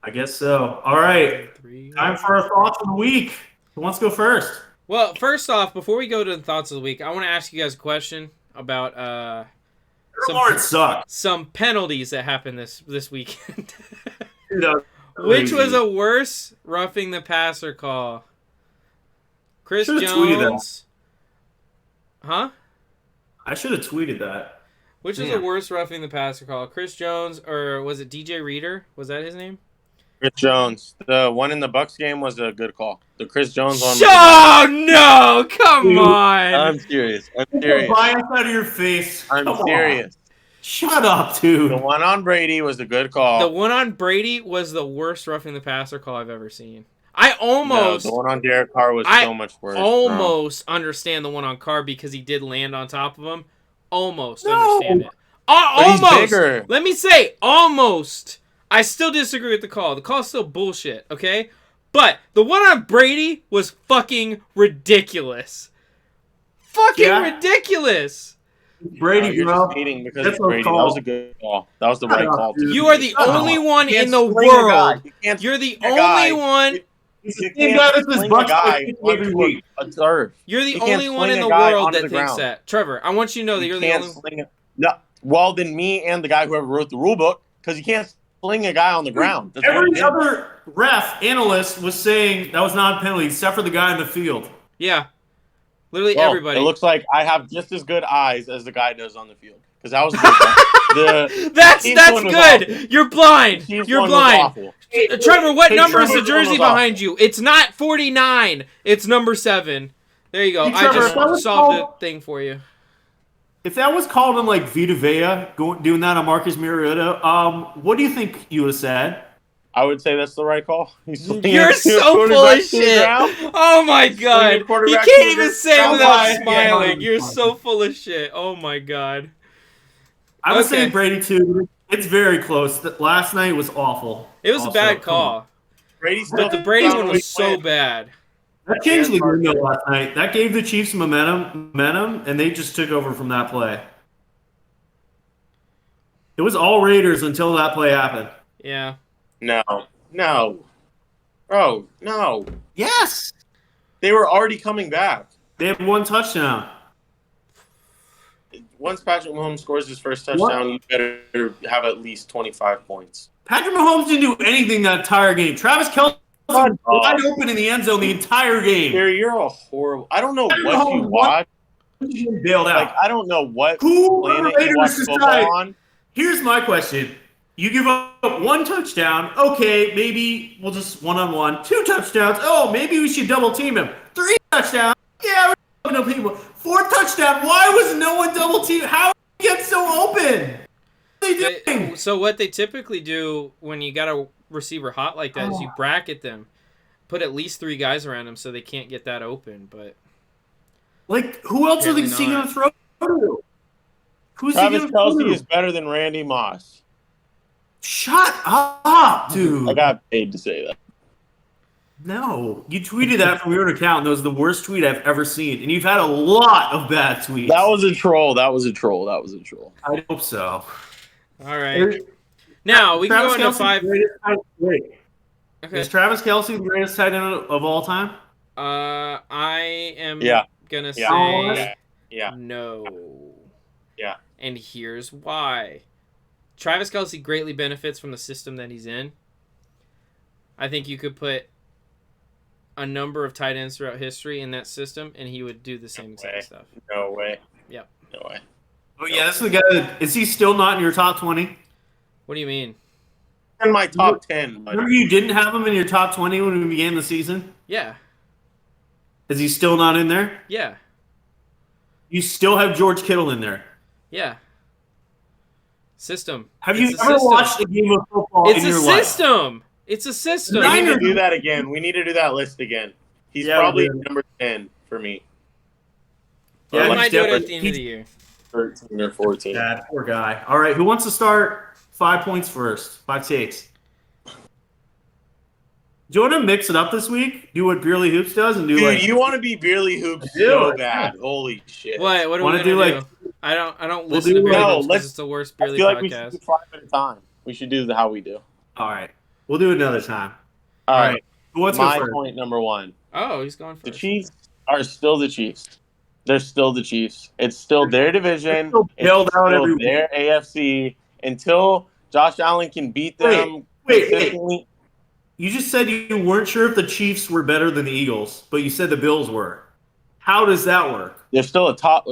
I guess so. All right, 3. time for our thoughts of the week. Who wants to go first? Well, first off, before we go to the thoughts of the week, I want to ask you guys a question about Lawrence sucked. some penalties that happened this weekend. Dude, that was Which crazy. was a worse roughing the passer call? Chris Should've tweeted that. Jones. Huh? I should have tweeted that. Which was Yeah. a worse roughing the passer call? Chris Jones or was it DJ Reader? Was that his name? Chris Jones. The one in the Bucks game was a good call. The Chris Jones one. Oh no! Come Dude, on! I'm serious. I'm Get the serious. bias out of your face. I'm Come on. serious. Shut up, dude. The one on Brady was a good call. The one on Brady was the worst roughing the passer call I've ever seen. I almost No, the one on Derek Carr was so much worse. bro. almost understand the one on Carr because he did land on top of him. Almost No. understand it. But he's Almost. bigger. Let me say almost. I still disagree with the call. The call's still bullshit, okay? But the one on Brady was fucking ridiculous. Fucking Yeah. ridiculous. Brady, You're bro. just hating because That's of what Brady. call. That was a good call. That was the right Shut up, call. dude. You are the Shut only up. one You can't in the sling a guy. world. You can't You're the sling a guy. only one. He's You the same can't guy that says sling a Bucks guy play every onto week. a turf. You're the You can't only one sling in a the guy world onto that the thinks ground. that. Trevor, I want you to know that You you're the can't only sling a, no. Well, then me and the guy who ever wrote the rule book, because you can't sling a guy on the ground. That's what he Every did. other ref analyst was saying that was not a penalty, except for the guy in the field. Yeah. Literally Well, everybody. It looks like I have just as good eyes as the guy does on the field. Because that was a good call. The That's Chiefs one was good. awful. You're blind. Chiefs You're one was blind. awful. Trevor, what Hey, number is the Trevor, jersey was awful. behind you? It's not 49. It's number 7. There you go. Hey, I Trevor, just that was solved called- the thing for you. If that was called on like Vita Vea doing that on Marcus Mariota, what do you think you would have said? I would say that's the right call. He's swinging You're two so full quarterbacks of to the shit. ground. Oh my god. He quarterback can't to the even ground. say it That's without why- yeah, smiling. no, You're no. so full of shit. Oh my god. I was Okay. saying Brady too. It's very close. Last night was awful. It was a Also, bad come on. call. Brady still But the Brady found one a way was to so win. bad. That changed the Aaron game though Carter. last night. That gave the Chiefs momentum, and they just took over from that play. It was all Raiders until that play happened. Yeah. No. Bro, no. Yes, They were already coming back. they had one touchdown. Once Patrick Mahomes scores his first touchdown, you better have at least 25 points. Patrick Mahomes didn't do anything that entire game. Travis Kelce was wide open in the end zone the entire game. Gary, you're a horrible. I don't know Patrick what you Mahomes watch. bailed out. Like, I don't know what Who planet Raiders you watch decide? football on. Here's my question. You give up one touchdown. Okay, maybe we'll just one-on-one. 2 touchdowns. Oh, maybe we should double team him. 3 touchdowns. Yeah, we're double team him. 4th touchdown. Why was no one double team? How did he get so open? What are they doing? So what they typically do when you got a receiver hot like that is you bracket them. Put at least 3 guys around him so they can't get that open, but Like, who else Apparently is he not. going to throw to? Who's Travis he going to throw Kelce to? is better than Randy Moss. Shut up, dude. I got paid to say that. No. You tweeted that from your account, and that was the worst tweet I've ever seen. And you've had a lot of bad tweets. That was a troll. I I hope so. all right. Now we can go into 5. Wait. Okay. Is Travis Kelce the greatest tight end of all time? I am Yeah. gonna Yeah. say Yeah. no. Yeah. And here's why. Travis Kelce greatly benefits from the system that he's in. I think you could put a number of tight ends throughout history in that system, and he would do the same exact stuff. No way. Yep. No way. Oh yeah, that's the guy. Is he still not in your top 20? What do you mean? In my top 10. Remember you didn't have him in your top 20 when we began the season? Yeah. Is he still not in there? Yeah. You still have George Kittle in there. Yeah. System. Have It's you a ever system. watched a game of football It's in a your life? system. It's a system. We need to Niners- do that again. We need to do that list again. He's Yeah, probably we do. number 10 for me. Yeah, we he's might do it at definitely- the end of the year. 13 or 14. That poor guy. All right, who wants to start 5 points first? 5 takes. Do you want to mix it up this week? Do what Beerly Hoops does and do Dude, like you want to be Beerly Hoops I do, so I bad. Holy shit. What? What are Wanna we gonna do, do? like- I don't We'll listen do, to Beerly no, Hoops 'cause let's- it's the worst I Beerly feel like we should podcast. do 5 at a time. We should do how we do. All right. We'll do it another time. All right. Who wants My to go first? point number 1. Oh, he's going The first. Chiefs are still the Chiefs. They're still the Chiefs. It's still their division. still It's bailed out still every week. their AFC until Josh Allen can beat them. Wait. consistently. You just said you weren't sure if the Chiefs were better than the Eagles, but you said the Bills were. How does that work? They're still a top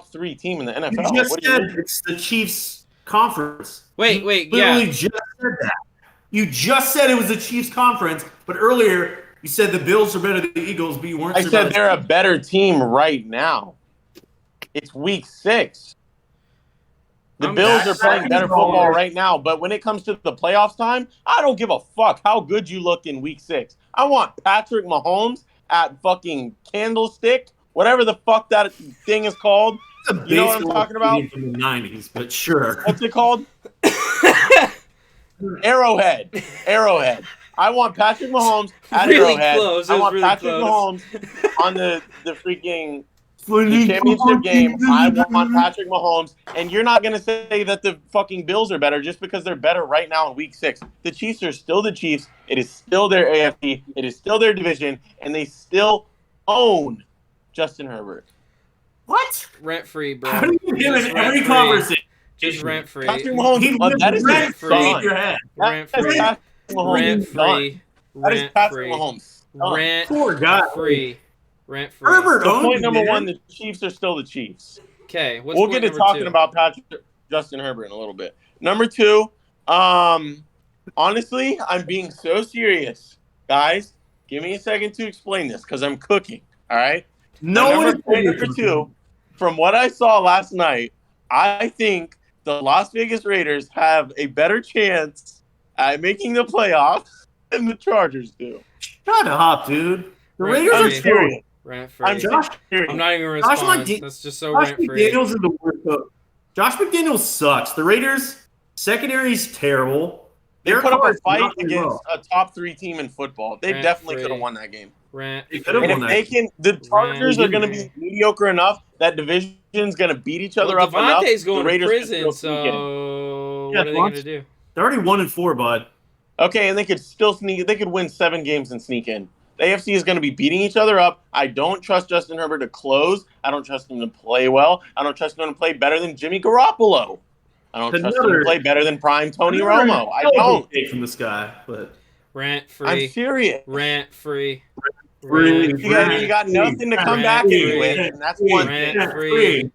3 team in the NFL. You just What do you said mean? it's the Chiefs conference. Wait, You wait, literally yeah. just said that. You just said it was the Chiefs conference, but earlier you said the Bills are better than the Eagles, but you weren't I sure said about they're a better team right now. It's week 6. The I'm Bills are back. playing better Back. football right now, but when it comes to the playoffs time, I don't give a fuck how good you look in week 6. I want Patrick Mahomes at fucking Candlestick, whatever the fuck that thing is called. It's a You know what I'm baseball talking about? team from the 90s, but sure. What's it called? Arrowhead. I want Patrick Mahomes at Really Arrowhead. close. It I was want really Patrick close. Mahomes on the freaking the championship game. I want Patrick Mahomes, and you're not going to say that the fucking Bills are better just because they're better right now in week 6. The Chiefs are still the Chiefs. It is still their AFC. It is still their division, and they still own Justin Herbert. What? Rent free, bro. How do you do Just in every rent-free. conversation? Just rent free. Patrick Mahomes, He that is his rent-free. in son. your head. Rent That is free. Patrick Mahomes' Rent son. free. That is Rent Patrick free. Mahomes' son. Rent Poor guy. free. Rent free. Herbert So owns point you, number man. 1, the Chiefs are still the Chiefs. Okay, what's We'll point get to number talking 2? about Justin Herbert in a little bit. Number 2, honestly, I'm being so serious. Guys, give me a second to explain this because I'm cooking, all right? No one Point number 2, from what I saw last night, I think the Las Vegas Raiders have a better chance at making the playoffs than the Chargers do. Shut up, dude. The Right. Raiders I'm are Okay. serious. Rent free. I'm Josh- serious. I'm not even Josh responding. McDa- That's just so Josh rent free. McDaniels is the worst coach. Josh McDaniels sucks. The Raiders secondary's terrible. They Their put up a car's fight not very against well. a top 3 team in football. They Rent definitely free. could have won that game. Rent They free. could've And won if that they can, the Chargers Rent are going to free. be mediocre enough that division's going to beat each other Well, up enough. Devontae's going the to Raiders can prison, still sneak in. so Yeah, what are they going to do? They're already 1-4, bud. Okay, and they could still sneak. They could win 7 games and sneak in. The AFC is going to be beating each other up. I don't trust Justin Herbert to close. I don't trust him to play well. I don't trust him to play better than Jimmy Garoppolo. I don't trust him to play better than prime Tony Romo. I don't. Take from this guy, but Rent I'm free. serious. Rent free. Free. Rent You got nothing to come back Rent in with, free. and that's one Rent thing. free.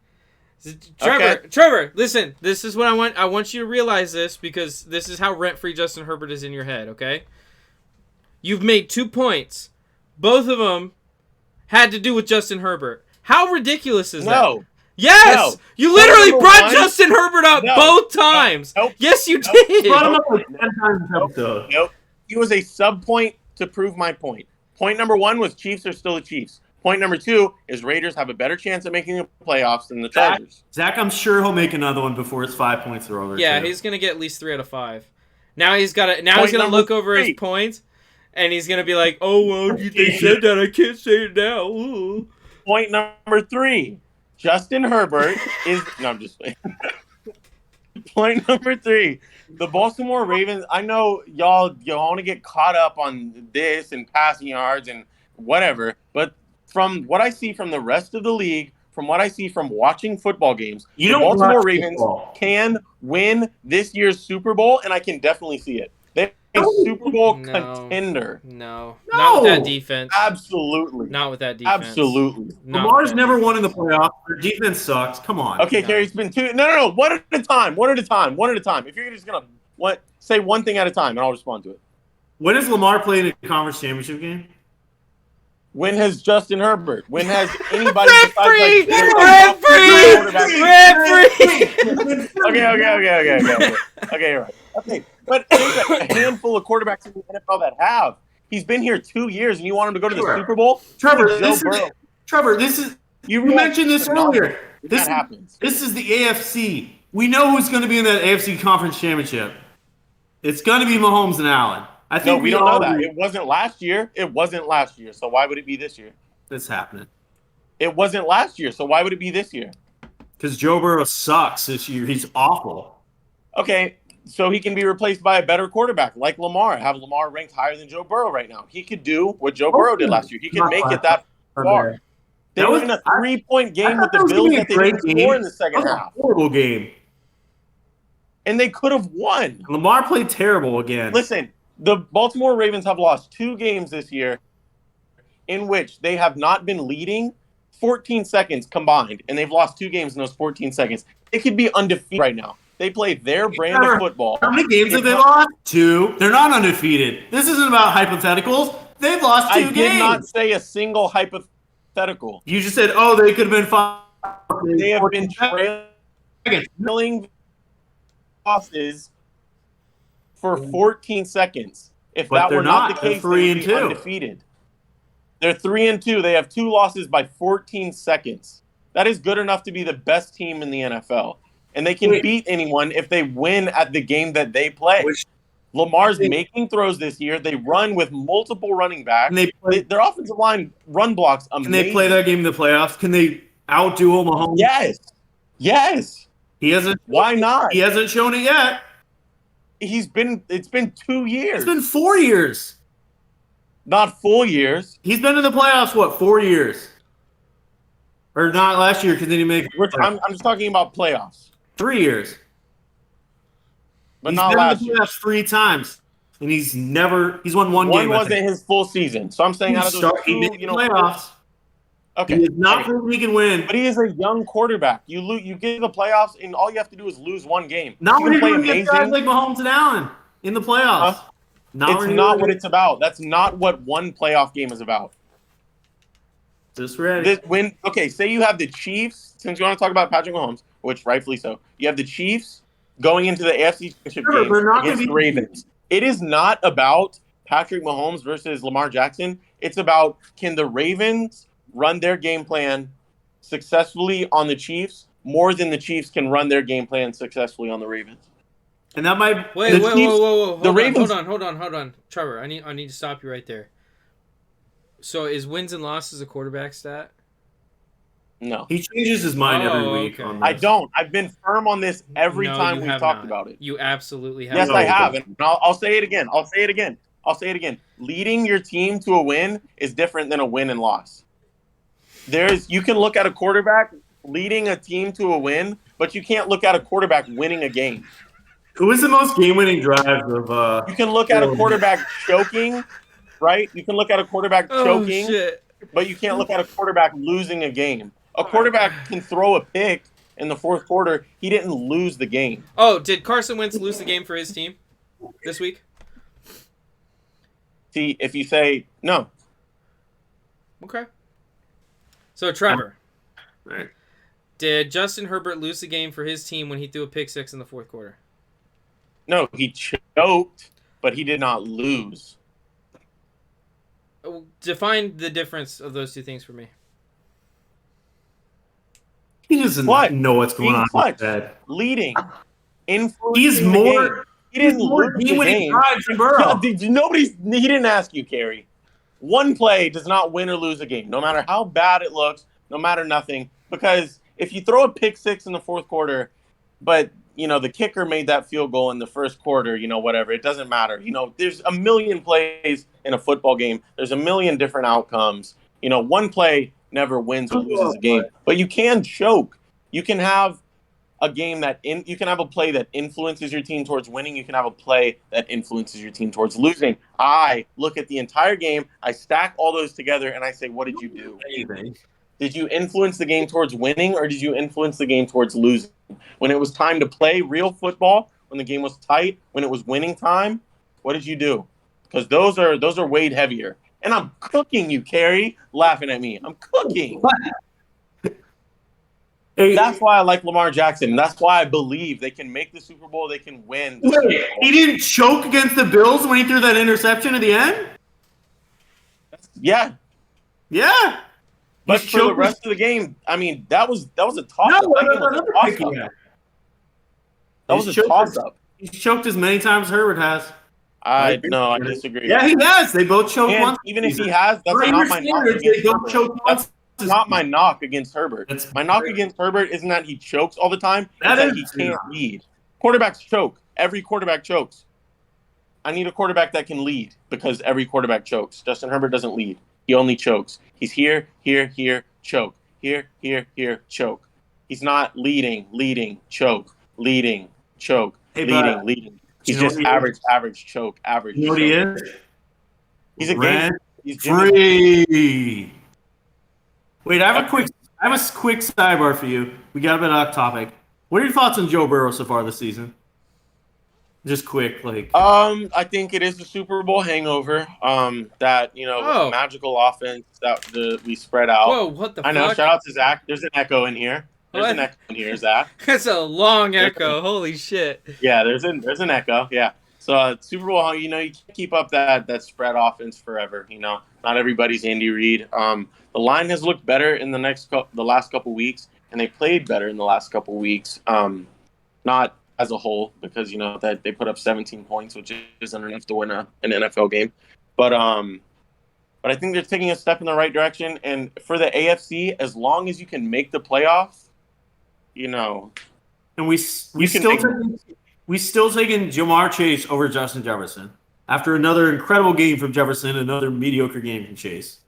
Trevor, listen. This is what I want. I want you to realize this because this is how rent-free Justin Herbert is in your head. Okay. You've made 2 points. Both of them had to do with Justin Herbert. How ridiculous is that? No. Yes, No. you literally Number brought one- Justin Herbert up No. both times. Nope. Yes, you Nope. did. brought him up like 10 times this episode. Nope. He was a sub-point to prove my point. Point number 1 was Chiefs are still the Chiefs. Point number 2 is Raiders have a better chance at making the playoffs than the Chargers. Zach, I'm sure he'll make another one before his 5 points are over. Yeah, too. he's gonna get at least 3 out of 5. Now he's got to. Now Point he's gonna number look over his 3. points, and he's gonna be like, "Oh well, they said that. I can't say it now." Ooh. Point number 3, Justin Herbert is – no, I'm just saying. Point number 3, the Baltimore Ravens – I know y'all want to get caught up on this and passing yards and whatever, but from what I see from the rest of the league, from what I see from watching football games, You the don't Baltimore watch Ravens football. can win this year's Super Bowl, and I can definitely see it. They a Super Bowl No. contender. No. Not with that defense. Absolutely. Not with that defense. Absolutely. Not with Lamar's that never defense. won in the playoffs. Their defense sucks. Come on. Okay, No. Carrie, it's been two. No. One at a time. One at a time. One at a time. If you're just gonna say one thing at a time, and I'll respond to it. When has Lamar played in a conference championship game? When has Justin Herbert? When has anybody Referee! besides Referee! Okay, you're right. Okay, but there's a handful of quarterbacks in the NFL that have. He's been here 2 years, and you want him to go to the Super Bowl? Trevor, Joe this is. Burrow. You mentioned this earlier. That happens. This is the AFC. We know who's going to be in that AFC conference championship. It's going to be Mahomes and Allen. I think No, we don't know that. It wasn't last year. So why would it be this year? It's happening. It wasn't last year, so why would it be this year? Because Joe Burrow sucks this year. He's awful. Okay, so he can be replaced by a better quarterback like Lamar. Have Lamar ranked higher than Joe Burrow right now. He could do what Joe Burrow did last year. He could make it that far. They were in a 3-point game with the Bills that they didn't score in the second half. Horrible game. And they could have won. Lamar played terrible again. Listen, the Baltimore Ravens have lost 2 games this year in which they have not been leading 14 seconds combined, and they've lost 2 games in those 14 seconds. They could be undefeated right now. They play their brand of football. How many games have they lost? 2. They're not undefeated. This isn't about hypotheticals. They've lost 2 games. I did not say a single hypothetical. You just said, oh, they could have been 5. They have been trailing losses for 14 seconds. If that were not the case, they would be undefeated. They're 3-2. They have 2 losses by 14 seconds. That is good enough to be the best team in the NFL. And they can beat anyone if they win at the game that they play. Lamar's making throws this year. They run with multiple running backs. Their offensive line run blocks amazing. Can they play that game in the playoffs? Can they outduel Mahomes? Yes. He hasn't. Why not? He hasn't shown it yet. It's been 2 years. It's been 4 years. Not full years. He's been in the playoffs, 4 years? Or not last year because then he made. I'm just talking about playoffs. 3 years. But he's not been last in the year. playoffs 3 times, and he's won one game. One wasn't his full season, so I'm saying out of those 2, playoffs. Okay. He is not proven he can win. But he is a young quarterback. You get to the playoffs, and all you have to do is lose 1 game. Not you when can you're play going to get guys like Mahomes and Allen in the playoffs. It's not what it's about. That's not what one playoff game is about. Just ready. Say you have the Chiefs, since you want to talk about Patrick Mahomes, which rightfully so. You have the Chiefs going into the AFC Championship game against the Ravens. It is not about Patrick Mahomes versus Lamar Jackson. It's about, can the Ravens run their game plan successfully on the Chiefs more than the Chiefs can run their game plan successfully on the Ravens. And that might whoa. The Ravens. Hold on. Trevor, I need to stop you right there. So is wins and losses a quarterback stat? No. He changes his mind every week. Okay. On this. I don't. I've been firm on this every No, time you we've have talked not. about it. You absolutely have. Yes, not. I have. And I'll say it again. I'll say it again. Leading your team to a win is different than a win and loss. You can look at a quarterback leading a team to a win, but you can't look at a quarterback winning a game. Who is the most game-winning drives of? You can look at a quarterback choking, right? You can look at a quarterback choking, but you can't look at a quarterback losing a game. A quarterback can throw a pick in the fourth quarter. He didn't lose the game. Oh, did Carson Wentz lose the game for his team this week? See, if you say no. Okay. So, Trevor. Right. Did Justin Herbert lose the game for his team when he threw a pick six in the fourth quarter? No, he choked, but he did not lose. Define the difference of those two things for me. He doesn't know what's going on in his head. Leading. He's more. He didn't lose the game. He didn't ask you, Kerry. One play does not win or lose a game, no matter how bad it looks, no matter nothing. Because if you throw a pick six in the fourth quarter, but the kicker made that field goal in the first quarter, whatever, it doesn't matter. There's a million plays in a football game. There's a million different outcomes. One play never wins or loses a game, but you can choke. You can have a game you can have a play that influences your team towards winning. You can have a play that influences your team towards losing. I look at the entire game, I stack all those together, and I say, what did you do? Anything. Did you influence the game towards winning, or did you influence the game towards losing? When it was time to play real football, when the game was tight, when it was winning time, what did you do? Because those are weighed heavier. And I'm cooking you, Carrie, laughing at me. I'm cooking. Hey, That's why I like Lamar Jackson. That's why I believe they can make the Super Bowl. They can win the Super wait, Bowl. he didn't choke against the Bills when he threw that interception at the end? Yeah, Yeah. but He's for the choked- rest of the game, I mean, that was a toss No, up. That another pick he had. was He's a choked toss as- up. He's choked as many times as Herbert has. I disagree. Yeah, he has. They both choked And once. even if he has, that's By not your my knock standards, against they don't Herbert. choke once. That's not my knock against Herbert. That's My knock great. against Herbert isn't that he chokes all the time. That It's that is he your can't knock. lead. Quarterbacks choke. Every quarterback chokes. I need a quarterback that can lead because every quarterback chokes. Justin Herbert doesn't lead. He only chokes. He's here, choke. Here, choke. He's not leading, choke, choke, Hey, leading, bud. leading. He's You know just what he average, choke, average. You know what he choke. is? He's a Rent game. He's Jimmy. free. Wait, I have a quick sidebar for you. We got a bit off topic. What are your thoughts on Joe Burrow so far this season? Just quick, like. I think it is the Super Bowl hangover. That Oh. magical offense that we spread out. Whoa, what the I know. fuck? Shout out to Zach. There's an echo in here. What? Zach. That's a long echo. Holy shit. Yeah, there's an echo. Yeah. So Super Bowl, you can't keep up that spread offense forever. Not everybody's Andy Reid. The line has looked better in the last couple weeks, and they played better in the last couple weeks. Not as a whole, because that they put up 17 points, which isn't enough to win an NFL game. But I think they're taking a step in the right direction. And for the AFC, as long as you can make the playoffs, And we can still make- taking Jamar Chase over Justin Jefferson after another incredible game from Jefferson, another mediocre game from Chase.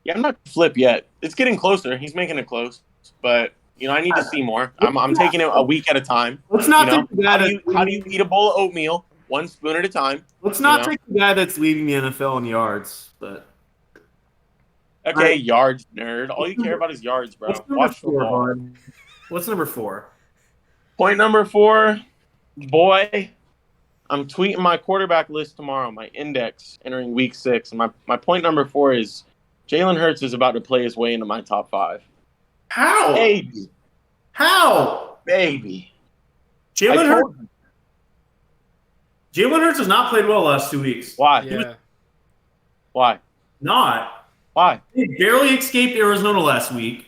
Yeah, I'm not flip yet. It's getting closer. He's making it close, but I need to see more. I'm taking it a week at a time. Let's not You know? take the guy How do you eat a bowl of oatmeal one spoon at a time? Let's not you know? take the guy that's leading the NFL in yards, but Okay, Right. yards, nerd. All you care about is yards, bro. what's number Watch 4, football. bud? What's number 4? Point number 4, boy. I'm tweeting my quarterback list tomorrow, my index entering week 6. And my point number 4 is Jalen Hurts is about to play his way into my top 5. How? Baby. How? Baby. Jalen I Hurts. told you. Jalen Hurts has not played well the last 2 weeks. Why? Yeah. Why? Not. Why? He barely escaped Arizona last week,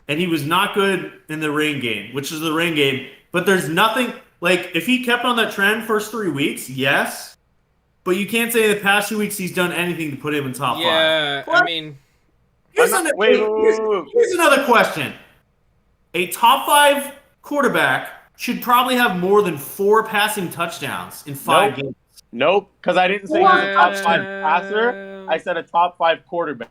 and he was not good in the rain game, which is the rain game. But there's nothing like if he kept on that trend first 3 weeks, yes. But you can't say in the past 2 weeks he's done anything to put him in top 5. Yeah, What? I mean, Here's, I'm not- another, wait. here's another question. A top 5 quarterback should probably have more than 4 passing touchdowns in 5 games. Nope, because I didn't say he was a top 5 passer. I said a top 5 quarterback.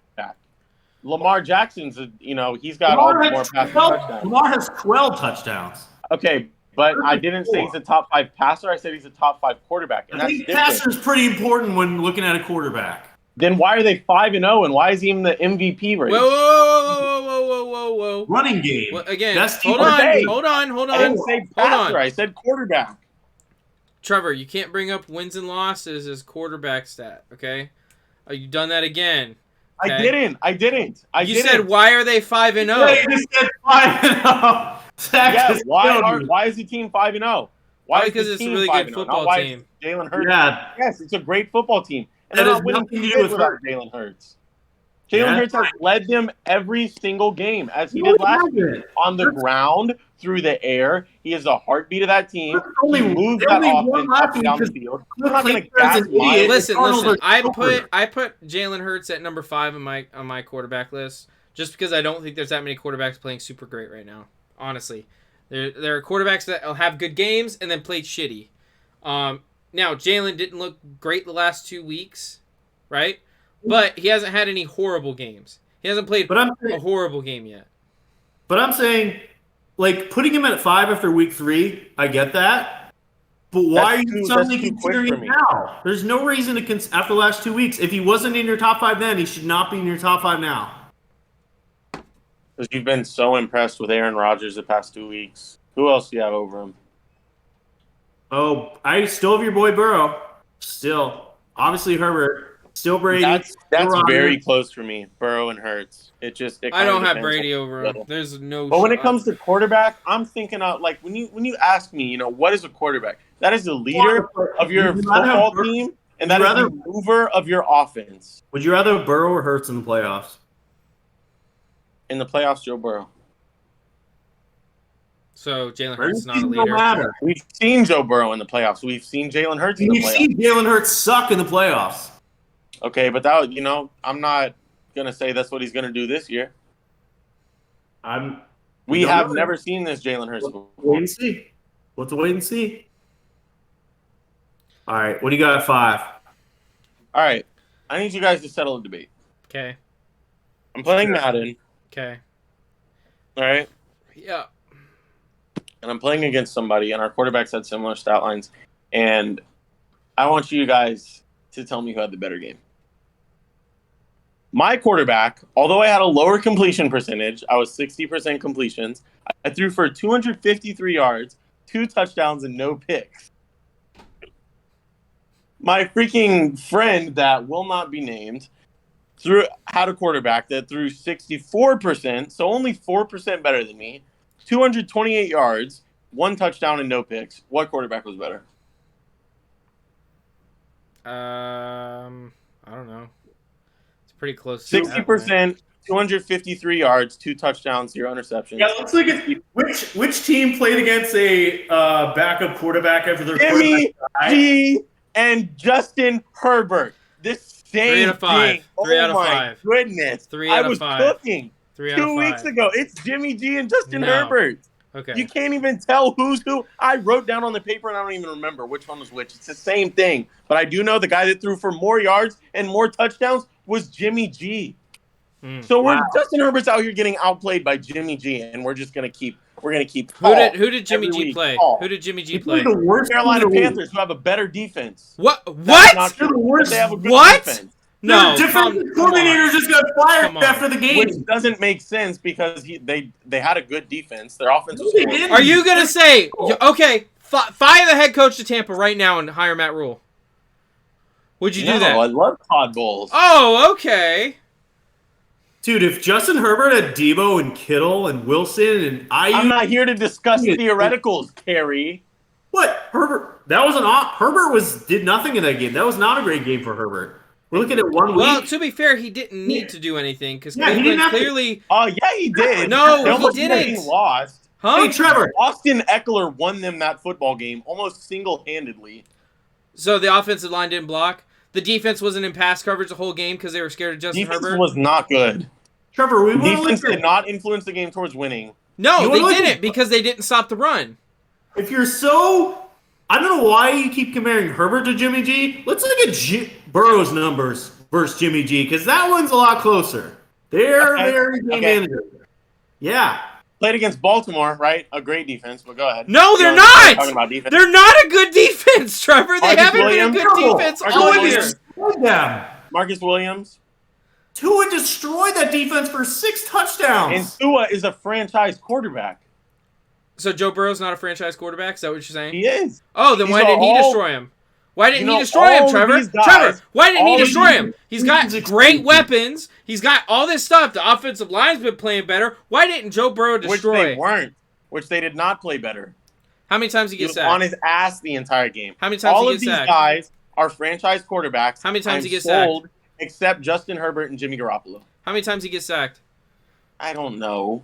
Lamar Jackson's, he's got all the more passing touchdowns. Lamar has 12 touchdowns. Okay, but I didn't say he's a top 5 passer. I said he's a top 5 quarterback, and I that's think different. passer is pretty important when looking at a quarterback. Then why are they 5-0, and why is he in the MVP race? whoa. Running game. Well, again, Best hold team on, today. hold on. I didn't say Hold passer. on. I said quarterback. Trevor, you can't bring up wins and losses as quarterback stat, okay? You done that again. I Okay. didn't. You said, why are they 5-0? You just said 5-0. Zach Yeah, just why killed me. is the team 5-0? Probably is because the it's a team really good 5-0? football Not why team. is Jalen Hurts. Yeah, Yes, it's a great football team. And That they're has not winning nothing to do shit with without Hurts. Jalen Hurts. Jalen Yeah. Hurts has led them every single game, as he No, did he last hasn't. year. On the ground, through the air. He is the heartbeat of that team. Only- He moves they that only won offense last up and down the week field. because I'm not going to Cleveland's gas an idiot. my Listen. Cardinals I are stupid. put Jalen Hurts at number 5 on my quarterback list just because I don't think there's that many quarterbacks playing super great right now. Honestly, there are quarterbacks that will have good games and then play shitty. Now Jalen didn't look great the last 2 weeks, right? But he hasn't had any horrible games. He hasn't played But I'm a horrible game yet. But I'm saying, like, putting him at 5 after week 3, I get that. But why are you suddenly that's too quick considering for him me. now? There's no reason to after the last 2 weeks. If he wasn't in your top 5 then, he should not be in your top 5 now. Because you've been so impressed with Aaron Rodgers the past 2 weeks. Who else do you have over him? Oh, I still have your boy Burrow. Still. Obviously Herbert. Still Brady. That's still Rodgers. very close for me. Burrow and Hurts. It I don't have depends Brady on over the him. other. There's no. But when it comes to quarterback, I'm thinking of like when you ask me, what is a quarterback? That is the leader of your football team, and that is the mover of your offense. Would you rather have Burrow or Hurts in the playoffs? In the playoffs, Joe Burrow. So Jalen Hurts is not a leader. Matter. We've seen Joe Burrow in the playoffs. We've seen Jalen Hurts in the We've playoffs. seen Jalen Hurts suck in the playoffs. Okay, but that I'm not gonna say that's what he's gonna do this year. We have never seen this Jalen Hurts before. Wait and see. Let's wait and see. All right, what do you got at 5? All right, I need you guys to settle a debate. Okay. I'm playing Madden. Okay. All right. Yeah. And I'm playing against somebody, and our quarterbacks had similar stat lines. And I want you guys to tell me who had the better game. My quarterback, although I had a lower completion percentage, I was 60% completions. I threw for 253 yards, 2 touchdowns, and no picks. My freaking friend that will not be named had a quarterback that threw 64%, so only 4% better than me, 228 yards, 1 touchdown, and no picks. What quarterback was better? I don't know. It's pretty close. 60%, 253 yards, 2 touchdowns, 0 interceptions. Yeah, let's look at which team played against a backup quarterback after their Jimmy G and Justin Herbert. This same 3 out of 5. thing. 3 out of 5. Oh my goodness. 3 out I was of 5. cooking 3 out 2 of 5. weeks ago. It's Jimmy G and Justin No. Herbert. Okay. You can't even tell who's who. I wrote down on the paper, and I don't even remember which one was which. It's the same thing. But I do know the guy that threw for more yards and more touchdowns was Jimmy G. So Justin Herbert's out here getting outplayed by Jimmy G, and we're just gonna keep. Who did Jimmy G play? Who did Jimmy G play? The worst Carolina Panthers, who have a better defense. What? That's not They're true, the worst. but they have a good What? defense. No. Their defensive coordinator just got fired after the game. Which doesn't make sense because they had a good defense. Their offense was They horrible. didn't. Are you gonna say okay? Fire the head coach to Tampa right now and hire Matt Rule. Would you do that? I love Todd Bowles. Oh, okay. Dude, if Justin Herbert had Debo and Kittle and Wilson and I'm not here to discuss theoreticals, Kerry. What? Herbert? Herbert did nothing in that game. That was not a great game for Herbert. We're looking at 1 week. Well, to be fair, he didn't need to do anything because he didn't have to. clearly. Oh yeah, he did. No, They he almost didn't. Lost. Huh? Hey, Trevor. Austin Eckler won them that football game almost single-handedly. So the offensive line didn't block. The defense wasn't in pass coverage the whole game because they were scared of Justin Defense Herbert. was not good. Trevor, Defense did not influence the game towards winning. No, they didn't because they didn't stop the run. If you're so... I don't know why you keep comparing Herbert to Jimmy G. Let's look at Burrow's numbers versus Jimmy G, because that one's a lot closer. They're very game manager. Yeah. Played against Baltimore, right? A great defense, but go ahead. No, they're Talking not. about defense. They're not a good defense, Trevor. They Marcus haven't Williams? been a good defense all year. Marcus Williams. Tua destroyed that defense for 6 touchdowns. And Tua is a franchise quarterback. So Joe Burrow's not a franchise quarterback? Is that what you're saying? He is. Oh, then why didn't he destroy him? Why didn't he destroy him, Trevor? Trevor, why didn't he destroy him? He's got great weapons. He's got all this stuff. The offensive line's been playing better. Why didn't Joe Burrow destroy? Which they weren't. Which they did not play better. How many times he He gets was sacked? on his ass the entire game. How many times all he of gets these sacked? guys are franchise quarterbacks. How many times he gets sold, sacked? Except Justin Herbert and Jimmy Garoppolo. How many times he gets sacked? I don't know.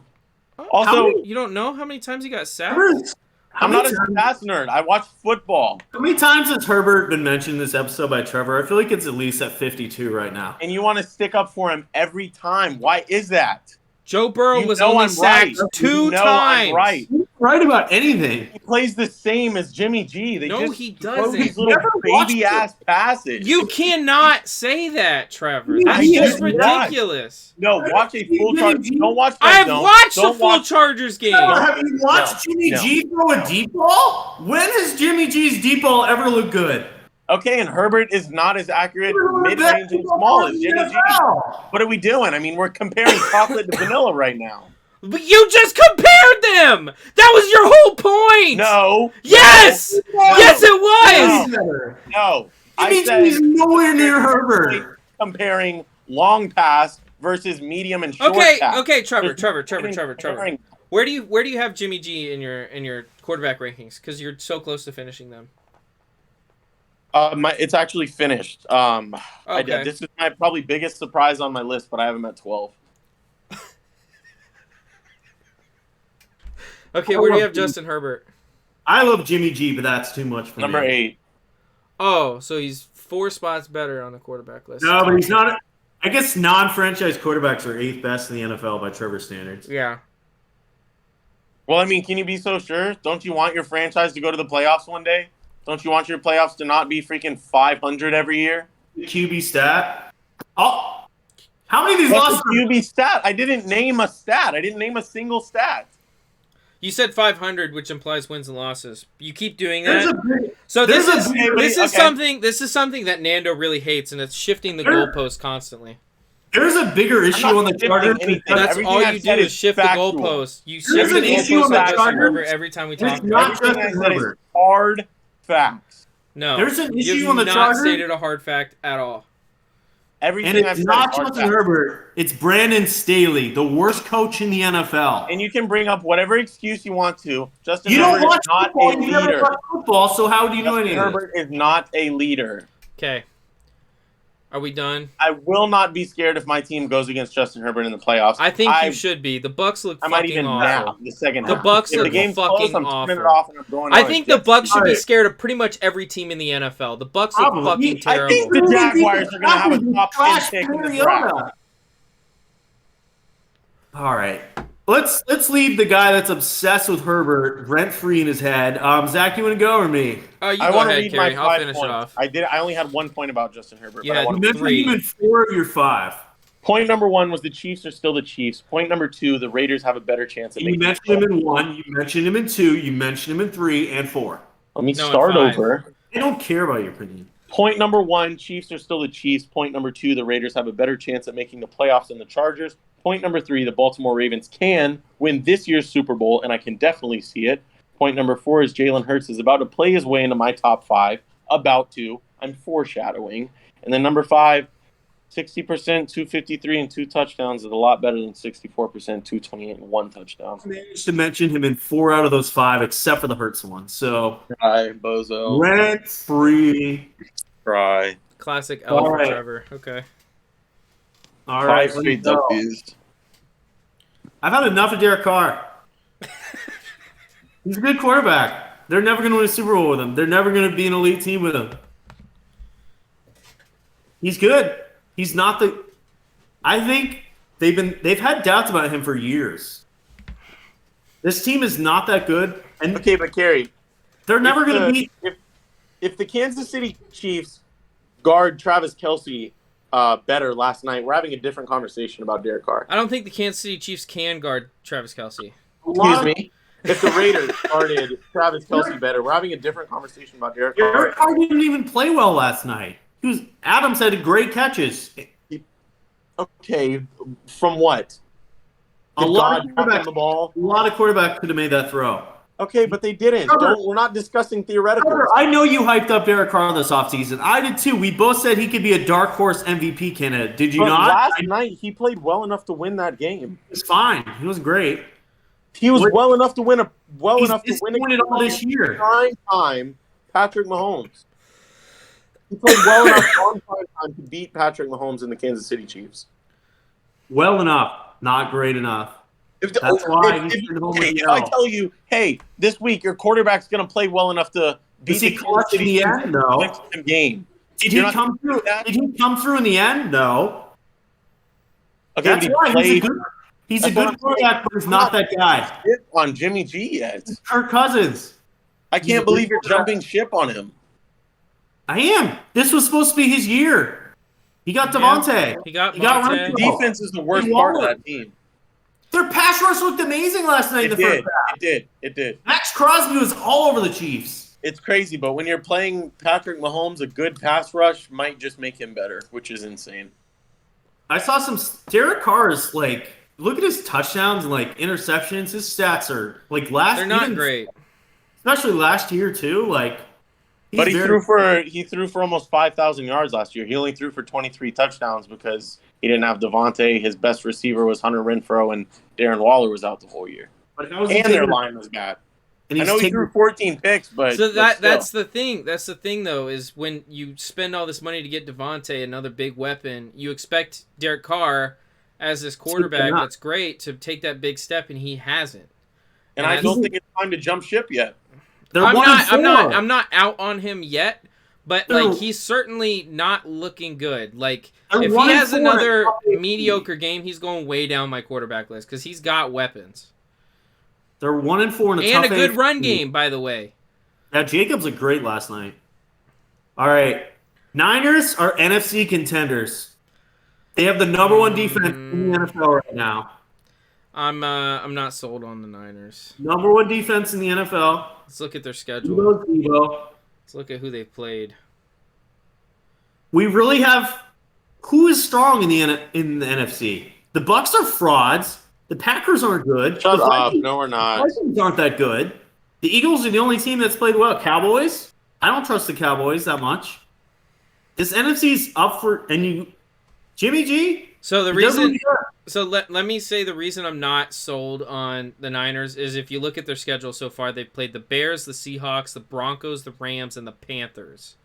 Oh, Also, you don't know how many times he got sacked? I'm not a stats nerd. I watch football. How many times has Herbert been mentioned in this episode by Trevor? I feel like it's at least at 52 right now. And you want to stick up for him every time. Why is that? Joe Burrow You was know only I'm sacked right. two You know times. I'm right. He's right about anything. He plays the same as Jimmy G. They No, just he throw doesn't. these little Never watched baby ass passes. You cannot say that, Trevor. That's He just is ridiculous. No, watch a full Jimmy Chargers. G- Don't watch that. I've zone. watched the Don't full watch- Chargers game. Trevor, have you watched No, Jimmy no. G throw a deep ball? When has Jimmy G's deep ball ever looked good? Okay, and Herbert is not as accurate mid-range and small as Jimmy G. What are we doing? I mean, we're comparing chocolate to vanilla right now. But you just compared them. That was your whole point. No. Yes. No. Yes, it was. No. I Jimmy said G's nowhere near Herbert. comparing long pass versus medium and short Okay. pass. Okay. Trevor. There's Trevor. Where do you have Jimmy G in your quarterback rankings? Because you're so close to finishing them. It's actually finished. Okay. This is my probably biggest surprise on my list, but I have him at 12. Okay. Where do you have Justin Herbert? I love Jimmy G, but that's too much for Number me. 8. Oh, so he's 4 spots better on the quarterback list. No, but he's not. I guess non-franchise quarterbacks are 8th best in the NFL by Trevor standards. Yeah. Well, I mean, can you be so sure? Don't you want your franchise to go to the playoffs one day? Don't you want your playoffs to not be freaking 500 every year? QB stat. Oh, how many of these What's losses? the QB stat? I didn't name a stat. I didn't name a single stat. You said 500, which implies wins and losses. You keep doing There's that. a big, So there's this a is big- this is okay. something that Nando really hates, and it's shifting the There- goalpost constantly. there's a bigger issue not on the shifting Chargers. anything. That's Everything all I've you do said is is shift factual. the goalpost. You There's shift the an issue goalpost on the on Justin Chargers. Herbert every time we It's talk not about it. Everything I Justin said is Herbert. hard facts. No, There's an issue you've on the not Chargers. stated a hard fact at all. Everything And I've it's said not is hard Justin facts. Herbert. It's Brandon Staley, the worst coach in the NFL. And you can bring up whatever excuse you want to. Justin You Herbert don't watch is not football. a You never leader. watch football, so how do you know Justin any of this? Herbert is not a leader. Okay, are we done? I will not be scared if my team goes against Justin Herbert in the playoffs. I think you should be. The Bucks look I might fucking even awful. nap the second The half. Bucks If look the game's fucking close, I'm turning it awful. off and I'm going I on. think the Bucks should be Alright. scared of pretty much every team in the NFL. The Bucks look Probably. fucking I terrible. think the Jaguars are going to have a top 10 Trash pick in the Mariota. draft. All right. Let's leave the guy that's obsessed with Herbert rent free in his head. Zach, you want to go or me? You I go want to ahead, read Kerry. my I'll 5 finish points. it off. I only had 1 point about Justin Herbert. You But I had want You to mentioned 3. him in 4 of your 5. Point number 1 was the Chiefs are still the Chiefs. Point number 2, the Raiders have a better chance at You making mentioned him in 1. You mentioned him in 2. You mentioned him in 3 and 4. Let me No, in start 5. over. I don't care about your opinion. Point number 1, Chiefs are still the Chiefs. Point number 2, the Raiders have a better chance at making the playoffs than the Chargers. Point number 3, the Baltimore Ravens can win this year's Super Bowl, and I can definitely see it. Point number 4 is Jalen Hurts is about to play his way into my top 5. About to. I'm foreshadowing. And then number 5, 60%, 253, and 2 touchdowns is a lot better than 64%, 228, and 1 touchdown. I managed to mention him in 4 out of those 5, except for the Hurts one. So Try, bozo. rent free. Try. Classic L for Alright. Trevor. Okay. All right, 5 let me straight go. W's. I've had enough of Derek Carr. He's a good quarterback. They're never going to win a Super Bowl with him. They're never going to be an elite team with him. He's good. He's not the. I think they've had doubts about him for years. This team is not that good, and Okay, but Kerry, they're never going to beat. if the Kansas City Chiefs guard Travis Kelce better last night, we're having a different conversation about Derek Carr. I don't think the Kansas City Chiefs can guard Travis Kelce. Excuse me. If the Raiders guarded Travis Kelce better, we're having a different conversation about Derek Carr. Derek Carr didn't even play well last night. Adams had great catches. Okay, from what? A Did lot God of drop him quarterbacks- the ball? A lot of quarterbacks could have made that throw. Okay, but they didn't. Trevor. We're not discussing theoretical. Trevor, I know you hyped up Derek Carr this offseason. I did too. We both said he could be a dark horse MVP candidate. Did you But not? last night, he played well enough to win that game. He was fine. He was great. He was What- well enough to win a He's game disappointed all this year. prime time Patrick Mahomes. He played well enough on prime time to beat Patrick Mahomes and the Kansas City Chiefs. Well enough, not great enough. That's why he's in the home with if the I L. tell you, hey, this week your quarterback's going to play well enough to beat Is he the Kansas clutch in City the Chiefs end? No. next game. Did You're he not come through? that? Did he come through in the end? No. Okay, That's but why he he's a played. good. He's That's a what good I'm quarterback, but he's not that guy. Shit on Jimmy G yet. Kirk Cousins. I He's a can't good believe you're quarterback. jumping ship on him. I am. This was supposed to be his year. He got Devontae. He got Monte. Monte. Defense is the worst part of that team. Their pass rush looked amazing last night in the first half. It did. Max Crosby was all over the Chiefs. It's crazy, but when you're playing Patrick Mahomes, a good pass rush might just make him better, which is insane. I saw some Derek Carr's like look at his touchdowns and like interceptions. His stats are like They're not great. especially last year too. Like, But he threw for almost 5,000 yards last year. He only threw for 23 touchdowns because he didn't have Devontae. His best receiver was Hunter Renfrow, and Darren Waller was out the whole year. But how was And their line was bad. And I know he threw 14 picks, but So but still. that's the thing. That's the thing, though, is when you spend all this money to get Devontae, another big weapon, you expect Derek Carr, as this quarterback that's great, to take that big step, and he hasn't. And I don't think it's time to jump ship yet. I'm not out on him yet, but like he's certainly not looking good. Like if he has another mediocre game, he's going way down my quarterback list because he's got weapons. They're 1-4 in a and tough a good AFC. run game, by the way. Now Jacobs looked great last night. All right, Niners are NFC contenders. They have the number one defense in the NFL right now. I'm not sold on the Niners. Number one defense in the NFL. Let's look at their schedule. Debo. Let's look at who they've played. We really have who is strong in the NFC. The Bucks are frauds. The Packers aren't good. Shut the up. Vikings, No, we're not. Vikings aren't that good. The Eagles are the only team that's played well. Cowboys? I don't trust the Cowboys that much. This NFC's up for Jimmy G. So the reason, let me say the reason I'm not sold on the Niners is if you look at their schedule so far, they've played the Bears, the Seahawks, the Broncos, the Rams, and the Panthers.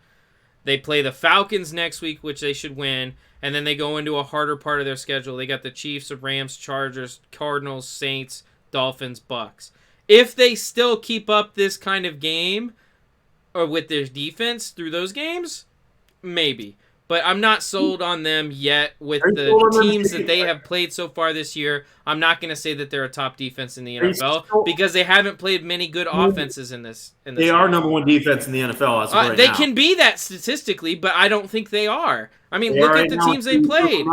They play the Falcons next week, which they should win, and then they go into a harder part of their schedule. They got the Chiefs, the Rams, Chargers, Cardinals, Saints, Dolphins, Bucks. If they still keep up this kind of game, or with their defense through those games, maybe. But I'm not sold on them yet with the teams that they have played so far this year. I'm not going to say that they're a top defense in the NFL because they haven't played many good offenses in this. They are number one defense in the NFL. Right they now. can be that statistically, but I don't think they are. I mean, look at the teams they played.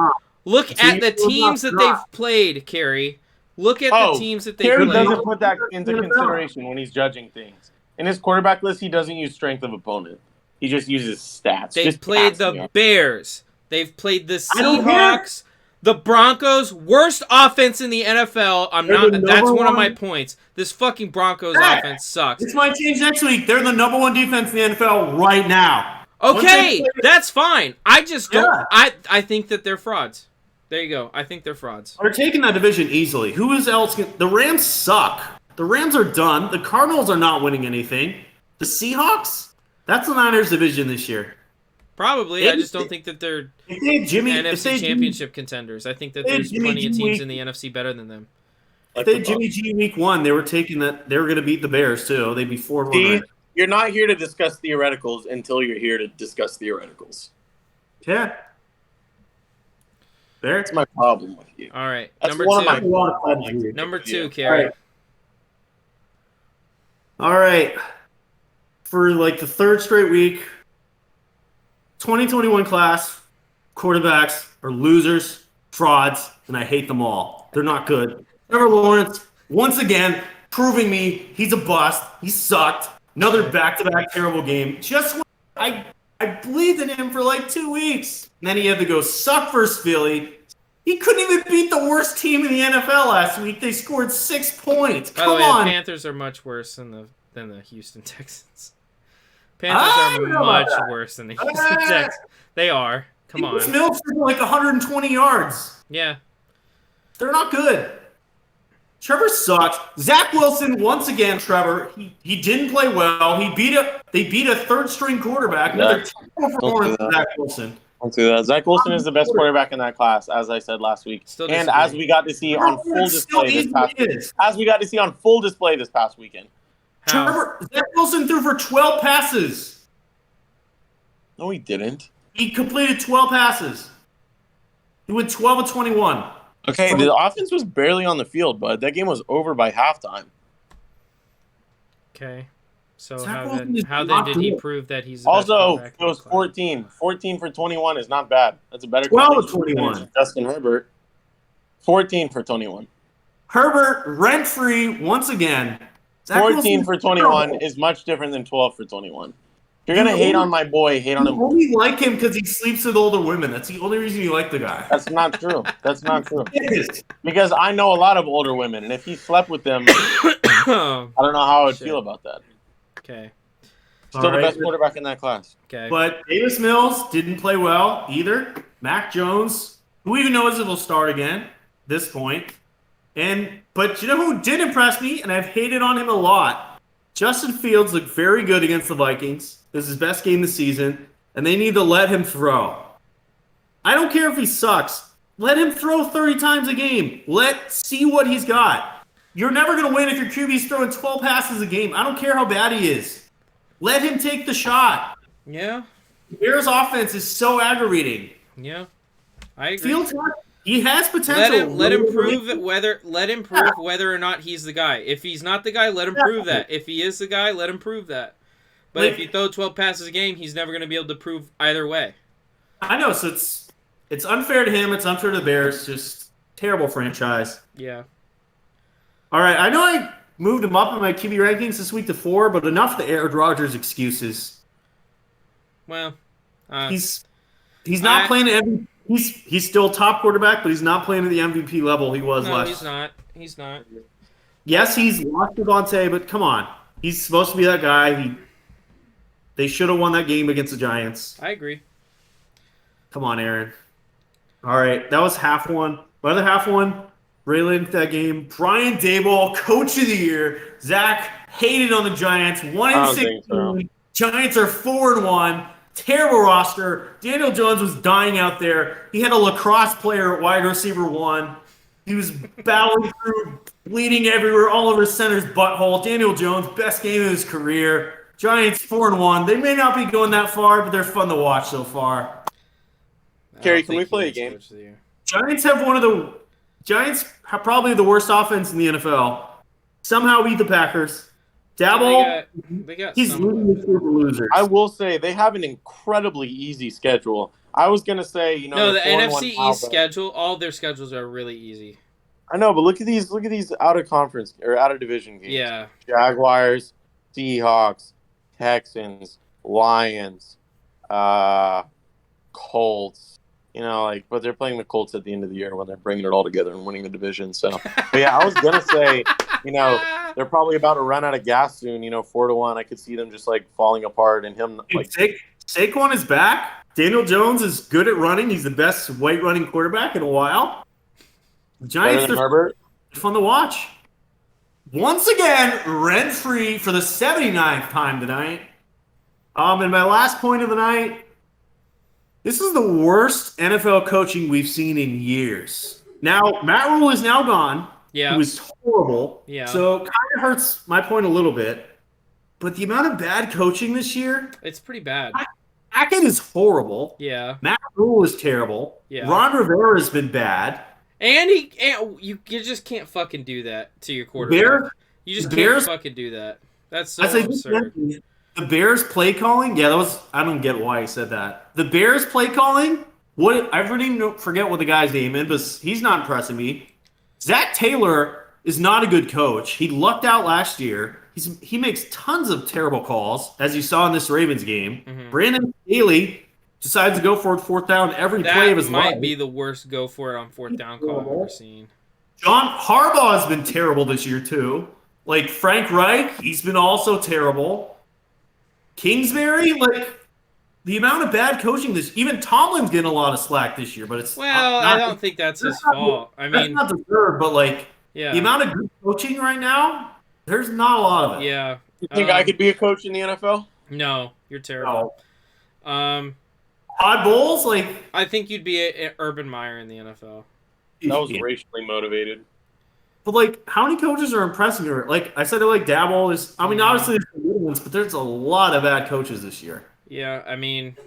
Look at the teams that they've played, Kerry. Look at the teams that they've Kerry played. doesn't put that into consideration when he's judging things. In his quarterback list, he doesn't use strength of opponent. He just uses stats. They've played the Bears. They've played the Seahawks. The Broncos. Worst offense in the NFL. That's one of my points. This fucking Broncos offense sucks. This might change next week. They're the number one defense in the NFL right now. Okay, that's fine. I just don't. Yeah. I think that they're frauds. There you go. I think they're frauds. They're taking that division easily. Who is else? The Rams suck. The Rams are done. The Cardinals are not winning anything. The Seahawks? That's the Niners division this year. Probably. I just don't think that they're NFC championship contenders. I think that there's plenty of teams in the NFC better than them. If they had Jimmy G week 1, they were taking that. They were going to beat the Bears too. They'd be 4-1. You're not here to discuss theoreticals until you're here to discuss theoreticals. Yeah. That's my problem with you. All right. That's Number two, Kerry. All right. For like the third straight week, 2021 class quarterbacks are losers, frauds, and I hate them all. They're not good. Trevor Lawrence, once again, proving me he's a bust. He sucked. Another back-to-back terrible game. I believed in him for like 2 weeks. And then he had to go suck versus Philly. He couldn't even beat the worst team in the NFL last week. They scored 6 points. By the way, the Panthers are much worse than the Houston Texans. Panthers are much worse than the Houston Texans. They are. Come on. Mills for like 120 yards. Yeah. They're not good. Trevor sucks. Zach Wilson, once again, Trevor, he didn't play well. They beat a third-string quarterback. Another terrible performance for Zach Wilson. Don't do that. Zach Wilson is the best quarterback in that class, as I said last week, and as we got to see on full display this past weekend. Zach Wilson threw for 12 passes. No, he didn't. He completed 12 passes. He went 12 of 21. Okay, the offense was barely on the field, but that game was over by halftime. Okay. So Zach how Wilson then is how then not did he good. prove that he's the best Also, quarterback it in the was class? 14. 14 for 21 is not bad. That's a better 12 of completion 21. percentage than Justin Herbert. 14 for 21. Herbert rent-free once again. Zach 14 Wilson's for 21 terrible. is much different than 12 for 21. If you're You going to hate only- on my boy, hate on You him. only like him because he sleeps with older women. That's the only reason you like the guy. That's not true. That's not true. It is. Because I know a lot of older women, and if he slept with them, I don't know how I would Shit. feel about that. Okay. Still All the right. best quarterback in that class. Okay. But Davis Mills didn't play well either. Mac Jones, who even knows if he'll start again at this point. But you know who did impress me, and I've hated on him a lot? Justin Fields looked very good against the Vikings. This is his best game this season, and they need to let him throw. I don't care if he sucks. Let him throw 30 times a game. Let's see what he's got. You're never going to win if your QB's throwing 12 passes a game. I don't care how bad he is. Let him take the shot. Yeah. Bears offense is so aggravating. Yeah. I agree. Fields, he has potential. Let him prove whether or not he's the guy. If he's not the guy, let him prove that. If he is the guy, let him prove that. But if you throw 12 passes a game, he's never going to be able to prove either way. I know, so it's unfair to him. It's unfair to the Bears. Just terrible franchise. Yeah. All right, I know I moved him up in my QB rankings this week to 4, but enough of the Aaron Rodgers excuses. Well, He's not playing at MVP. He's still top quarterback, but he's not playing at the MVP level he was no, last. he's not. He's not. Yes, he's lost Devontae, but come on, he's supposed to be that guy. They should have won that game against the Giants. I agree. Come on, Aaron. All right, that was half one. My other half one, Raylan that game. Brian Daboll, Coach of the Year. Zach hated on the Giants. 1-16. so. Giants are 4-1. Terrible roster. Daniel Jones was dying out there. He had a lacrosse player at wide receiver 1. He was battling through, bleeding everywhere, all over center's butthole. Daniel Jones, best game of his career. Giants 4-1. They may not be going that far, but they're fun to watch so far. Carrie, can we play a game? Giants have probably the worst offense in the NFL. Somehow beat the Packers. Dabble, They got he's some losing the Super Losers. I will say they have an incredibly easy schedule. I was gonna say, No, the they're 4-1 NFC now, East but- schedule, all their schedules are really easy. I know, but look at these out of conference or out of division games. Yeah. Jaguars, Seahawks, Texans, Lions, Colts. But they're playing the Colts at the end of the year when they're bringing it all together and winning the division. So, but yeah, I was gonna say, they're probably about to run out of gas soon. 4-1. I could see them just falling apart and him Saquon is back. Daniel Jones is good at running. He's the best white running quarterback in a while. The Giants better than are Herbert. fun to watch. Once again, rent-free for the 79th time tonight. And my last point of the night, this is the worst NFL coaching we've seen in years. Now, Matt Rule is now gone. Yeah. He was horrible. Yeah. So kind of hurts my point a little bit. But the amount of bad coaching this year, It's pretty bad. Hackett is horrible. Yeah. Matt Rule is terrible. Yeah. Ron Rivera has been bad. And you just can't fucking do that to your quarterback. You just can't fucking do that. That's so absurd. The Bears play calling, I don't get why he said that. The Bears play calling, I really forget what the guy's name is, but he's not impressing me. Zach Taylor is not a good coach. He lucked out last year. He makes tons of terrible calls, as you saw in this Ravens game. Mm-hmm. Brandon Staley decides to go for it fourth down every play of his life. That might be the worst go for it on fourth down call I've ever seen. John Harbaugh has been terrible this year, too. Frank Reich, he's been also terrible. Kingsbury, the amount of bad coaching even Tomlin's getting a lot of slack this year, but it's I don't think that's his fault. I mean, that's not deserved, but yeah. the amount of good coaching right now, there's not a lot of it. Yeah. You think I could be a coach in the NFL? No, you're terrible. Todd Bowles, I think you'd be a Urban Meyer in the NFL. That was racially motivated. But how many coaches are impressing you? I said, Dabble is. I mean, obviously there's some good ones, but there's a lot of bad coaches this year. Yeah, I mean,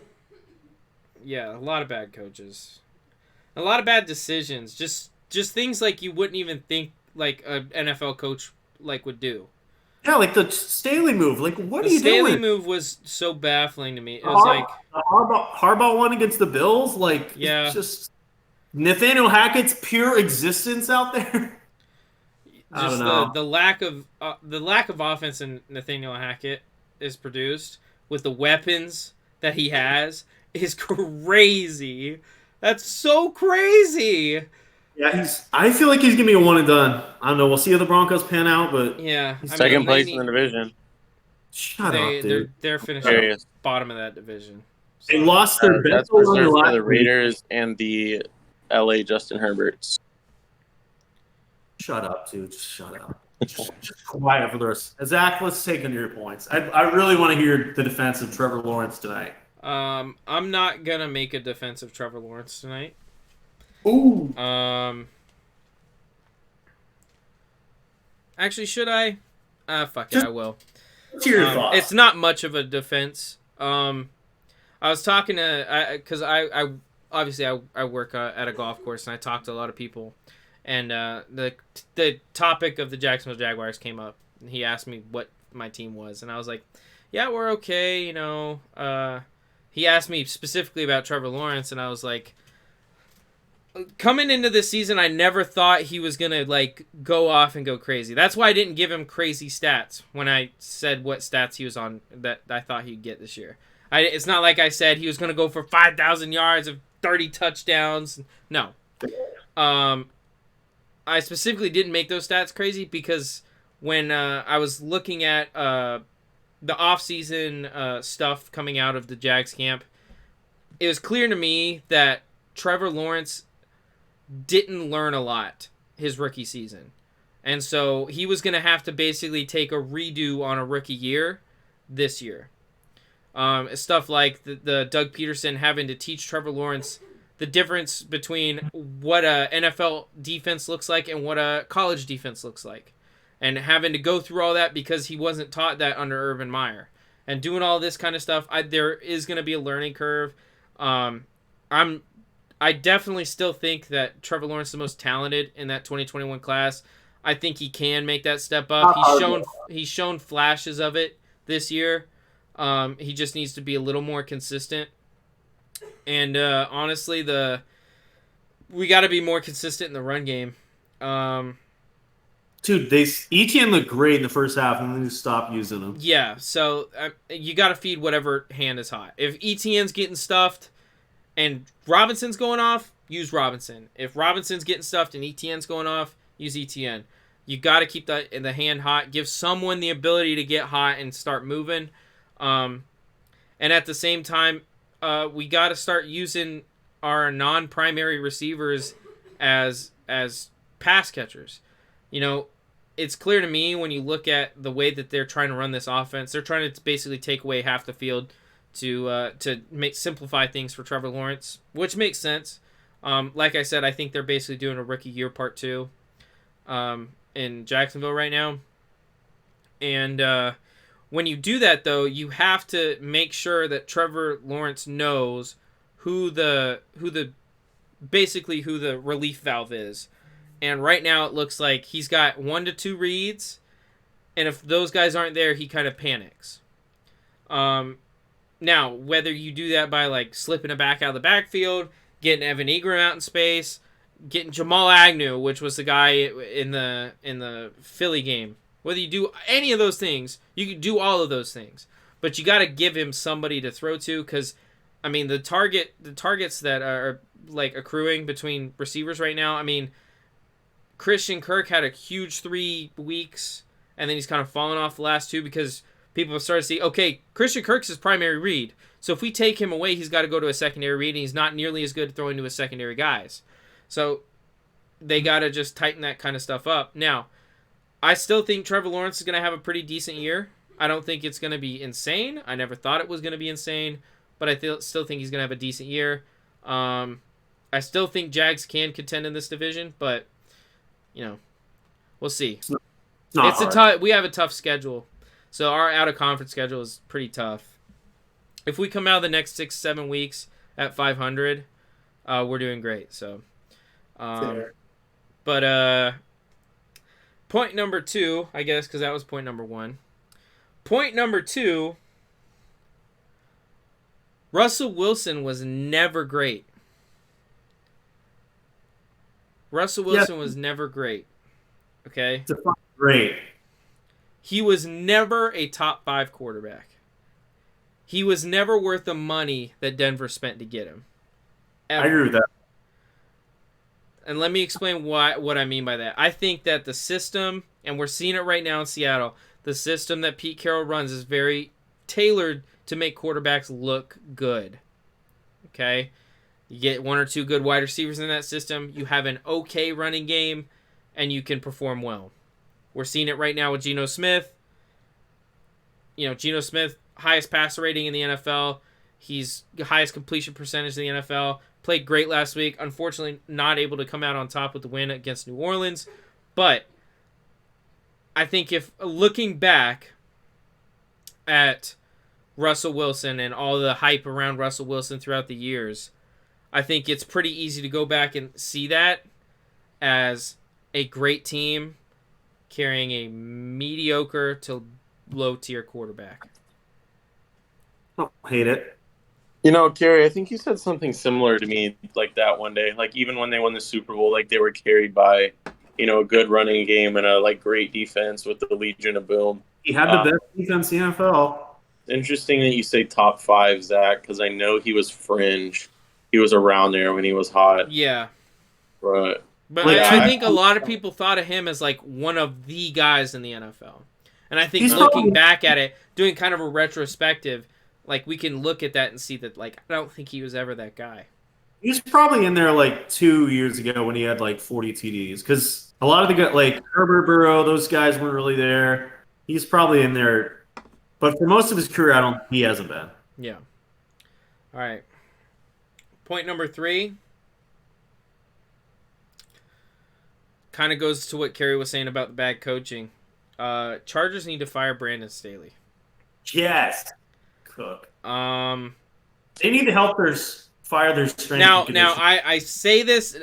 a lot of bad coaches, a lot of bad decisions. Just just things like you wouldn't even think like an NFL coach like would do. Yeah, like the Staley move. Like, what The are you Staley doing? move was so baffling to me. It was like, The Harbaugh one against the Bills. Like, yeah, it's just Nathaniel Hackett's pure existence out there. I don't just know. the lack of offense in Nathaniel Hackett is produced with the weapons that he has is crazy. That's so crazy. Yeah, I feel like he's gonna be a one and done. I don't know. We'll see how the Broncos pan out, but Yeah, I Second mean, place in the division. shut up, dude. they're finishing Serious. bottom of that division. They lost their best That's one reserved for last the week. Raiders and the LA Justin Herberts. Shut up, dude. Just shut up. Just quiet for the rest. Zach, let's take on your points. I really want to hear the defense of Trevor Lawrence tonight. I'm not gonna make a defense of Trevor Lawrence tonight. Ooh. Actually, should I? Fuck it, I will. What's your thoughts? It's not much of a defense. I was talking to, because I obviously I work at a golf course and I talk to a lot of people, and the topic of the Jacksonville Jaguars came up. And he asked me what my team was, and I was like, yeah, we're okay, you know. He asked me specifically about Trevor Lawrence, and I was like, coming into this season, I never thought he was gonna like go off and go crazy. That's why I didn't give him crazy stats when I said what stats he was on that I thought he'd get this year. It's not like I said he was gonna go for 5,000 yards of 30 touchdowns. No. I specifically didn't make those stats crazy because when I was looking at the offseason stuff coming out of the Jags camp, it was clear to me that Trevor Lawrence didn't learn a lot his rookie season. And so he was going to have to basically take a redo on a rookie year this year. Stuff like the Doug Peterson having to teach Trevor Lawrence the difference between what a NFL defense looks like and what a college defense looks like. And having to go through all that because he wasn't taught that under Urban Meyer. And doing all this kind of stuff, there is going to be a learning curve. I definitely still think that Trevor Lawrence is the most talented in that 2021 class. I think he can make that step up. He's shown flashes of it this year. He just needs to be a little more consistent. And honestly, we got to be more consistent in the run game. Dude, ETN looked great in the first half, and then they stopped using him. Yeah, so you got to feed whatever hand is hot. If ETN's getting stuffed and Robinson's going off, use Robinson. If Robinson's getting stuffed and ETN's going off, use ETN. You got to keep the hand hot. Give someone the ability to get hot and start moving. And at the same time, we got to start using our non-primary receivers as pass catchers. You know, it's clear to me when you look at the way that they're trying to run this offense, they're trying to basically take away half the field to simplify things for Trevor Lawrence, which makes sense. Like I said, I think they're basically doing a rookie year part 2 in Jacksonville right now. And when you do that, though, you have to make sure that Trevor Lawrence knows who the relief valve is. And right now it looks like he's got 1 to 2 reads, and if those guys aren't there, he kind of panics. Now, whether you do that by like slipping it back out of the backfield, getting Evan Ingram out in space, getting Jamal Agnew, which was the guy in the Philly game, whether you do any of those things, you can do all of those things, but you got to give him somebody to throw to, because I mean the targets that are like accruing between receivers right now. I mean, Christian Kirk had a huge 3 weeks, and then he's kind of fallen off the last 2 because people have started to see, okay, Christian Kirk's his primary read. So if we take him away, he's got to go to a secondary read, and he's not nearly as good at throwing to his secondary guys. So they got to just tighten that kind of stuff up. Now, I still think Trevor Lawrence is going to have a pretty decent year. I don't think it's going to be insane. I never thought it was going to be insane, but I still think he's going to have a decent year. I still think Jags can contend in this division, but you know, we'll see. We have a tough schedule, so our out of conference schedule is pretty tough. If we come out of the next 6-7 weeks at 500, we're doing great. So, But point number 2, I guess, because that was point number 1. Point number 2, Russell Wilson was never great. Russell Wilson was never great. Okay? Great. He was never a top 5 quarterback. He was never worth the money that Denver spent to get him. Ever. I agree with that. And let me explain what I mean by that. I think that the system, and we're seeing it right now in Seattle, the system that Pete Carroll runs is very tailored to make quarterbacks look good. Okay? You get 1 or 2 good wide receivers in that system, you have an okay running game, and you can perform well. We're seeing it right now with Geno Smith. Geno Smith, highest passer rating in the NFL. He's the highest completion percentage in the NFL. Played great last week. Unfortunately, not able to come out on top with the win against New Orleans. But I think if looking back at Russell Wilson and all the hype around Russell Wilson throughout the years, I think it's pretty easy to go back and see that as a great team carrying a mediocre to low-tier quarterback. Don't hate it. Kerry, I think you said something similar to me like that one day. Like, even when they won the Super Bowl, like, they were carried by, a good running game and a, great defense with the Legion of Boom. He had the best defense in the NFL. Interesting that you say top 5, Zach, because I know he was fringe. He was around there when he was hot. Yeah. Right. But I think a lot of people thought of him as, one of the guys in the NFL. And I think looking back at it, doing kind of a retrospective, we can look at that and see that, I don't think he was ever that guy. He was probably in there, 2 years ago when he had, 40 TDs. Because a lot of the guys, Herbert, Burrow, those guys weren't really there. He's probably in there. But for most of his career, he hasn't been. Yeah. All right. Point number 3. Kind of goes to what Kerry was saying about the bad coaching. Chargers need to fire Brandon Staley. Yes. Cook. They need to help fire their strength. Now I say this.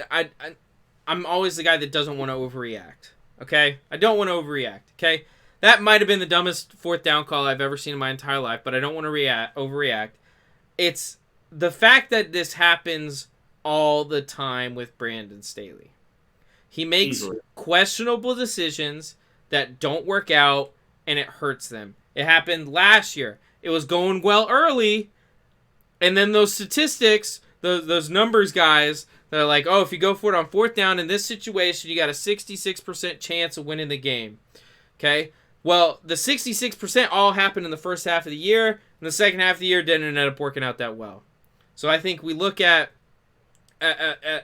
I'm always the guy that doesn't want to overreact. Okay, I don't want to overreact. Okay, that might have been the dumbest 4th down call I've ever seen in my entire life, but I don't want to overreact. It's the fact that this happens all the time with Brandon Staley. He makes questionable decisions that don't work out, and it hurts them. It happened last year. It was going well early, and then those statistics, those numbers guys, they're like, oh, if you go for it on 4th down in this situation, you got a 66% chance of winning the game. Okay? Well, the 66% all happened in the first half of the year, and the second half of the year didn't end up working out that well. So I think we look at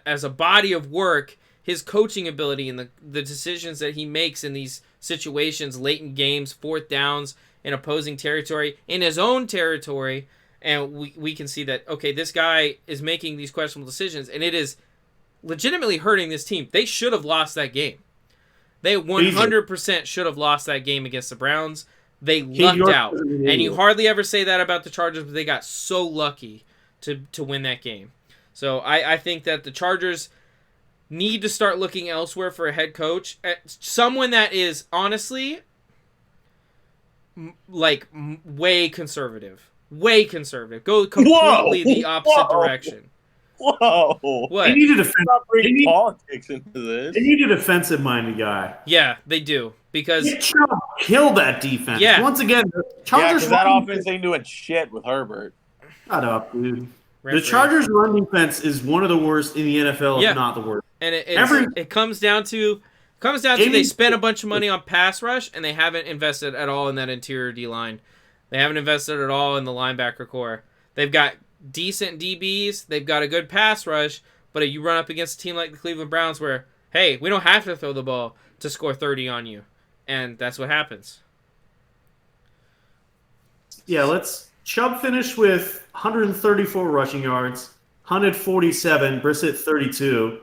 as a body of work, his coaching ability and the decisions that he makes in these situations, late in games, 4th downs, in opposing territory, in his own territory, and we can see that, okay, this guy is making these questionable decisions, and it is legitimately hurting this team. They should have lost that game. They 100% should have lost that game against the Browns. They lucked out. And you hardly ever say that about the Chargers, but they got so lucky to win that game. So I think that the Chargers need to start looking elsewhere for a head coach. Someone that is, honestly, way conservative. Way conservative. Go completely the opposite direction. Whoa. What? They need a politics into this. They need a defensive-minded guy. Yeah, they do. Because kill that defense. Yeah. Once again, Chargers that offense ain't doing shit with Herbert. Shut up, dude. The Chargers' run defense is one of the worst in the NFL, if not the worst. And it comes down to they spent a bunch of money on pass rush, and they haven't invested at all in that interior D-line. They haven't invested at all in the linebacker core. They've got decent DBs. They've got a good pass rush, but you run up against a team like the Cleveland Browns where, hey, we don't have to throw the ball to score 30 on you. And that's what happens. Yeah, Chubb finished with 134 rushing yards, 147, Brissett 32.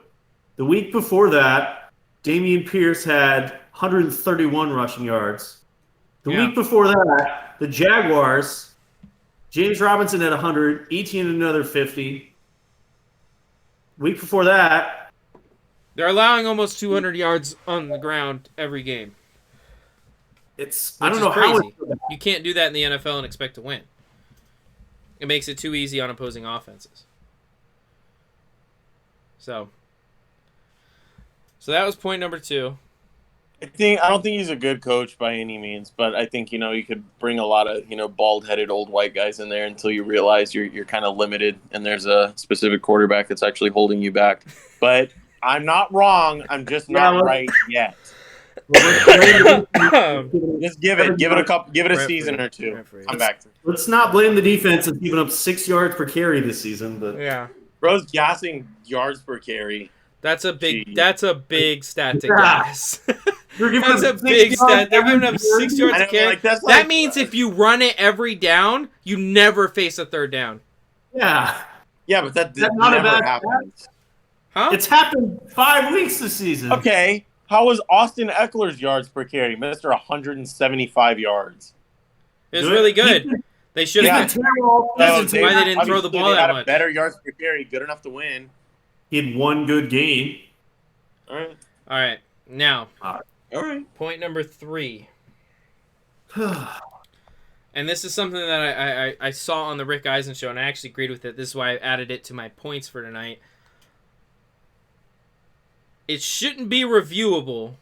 The week before that, Dameon Pierce had 131 rushing yards. The week before that, the Jaguars, James Robinson had 100, Etienne another 50. Week before that, They're allowing almost 200 yards on the ground every game. I don't know how Crazy. You can't do that in the NFL and expect to win. It makes it too easy on opposing offenses. So that was point number 2. I don't think he's a good coach by any means, but I think you could bring a lot of bald-headed old white guys in there until you realize you're kind of limited, and there's a specific quarterback that's actually holding you back. But I'm not wrong. I'm just not right yet. Just give it a season or two. I'm back. Let's not blame the defense of giving up 6 yards per carry this season. But yeah, bro's gassing yards per carry. That's a big stat to gas. That's a big stat. They're giving up 6 yards a carry. That means if you run it every down, you never face a third down. Yeah. Yeah, but that's not never a bad happens. Huh? It's happened 5 weeks this season. Okay. How was Austin Eckler's yards per carry? Mr. 175 yards. It was really good. They should have. That's why they didn't throw the ball that much. Better yards per carry, good enough to win. He had one good game. All right. Now, all right. Point number 3. And this is something that I saw on the Rick Eisen show, and I actually agreed with it. This is why I added it to my points for tonight. It shouldn't be reviewable,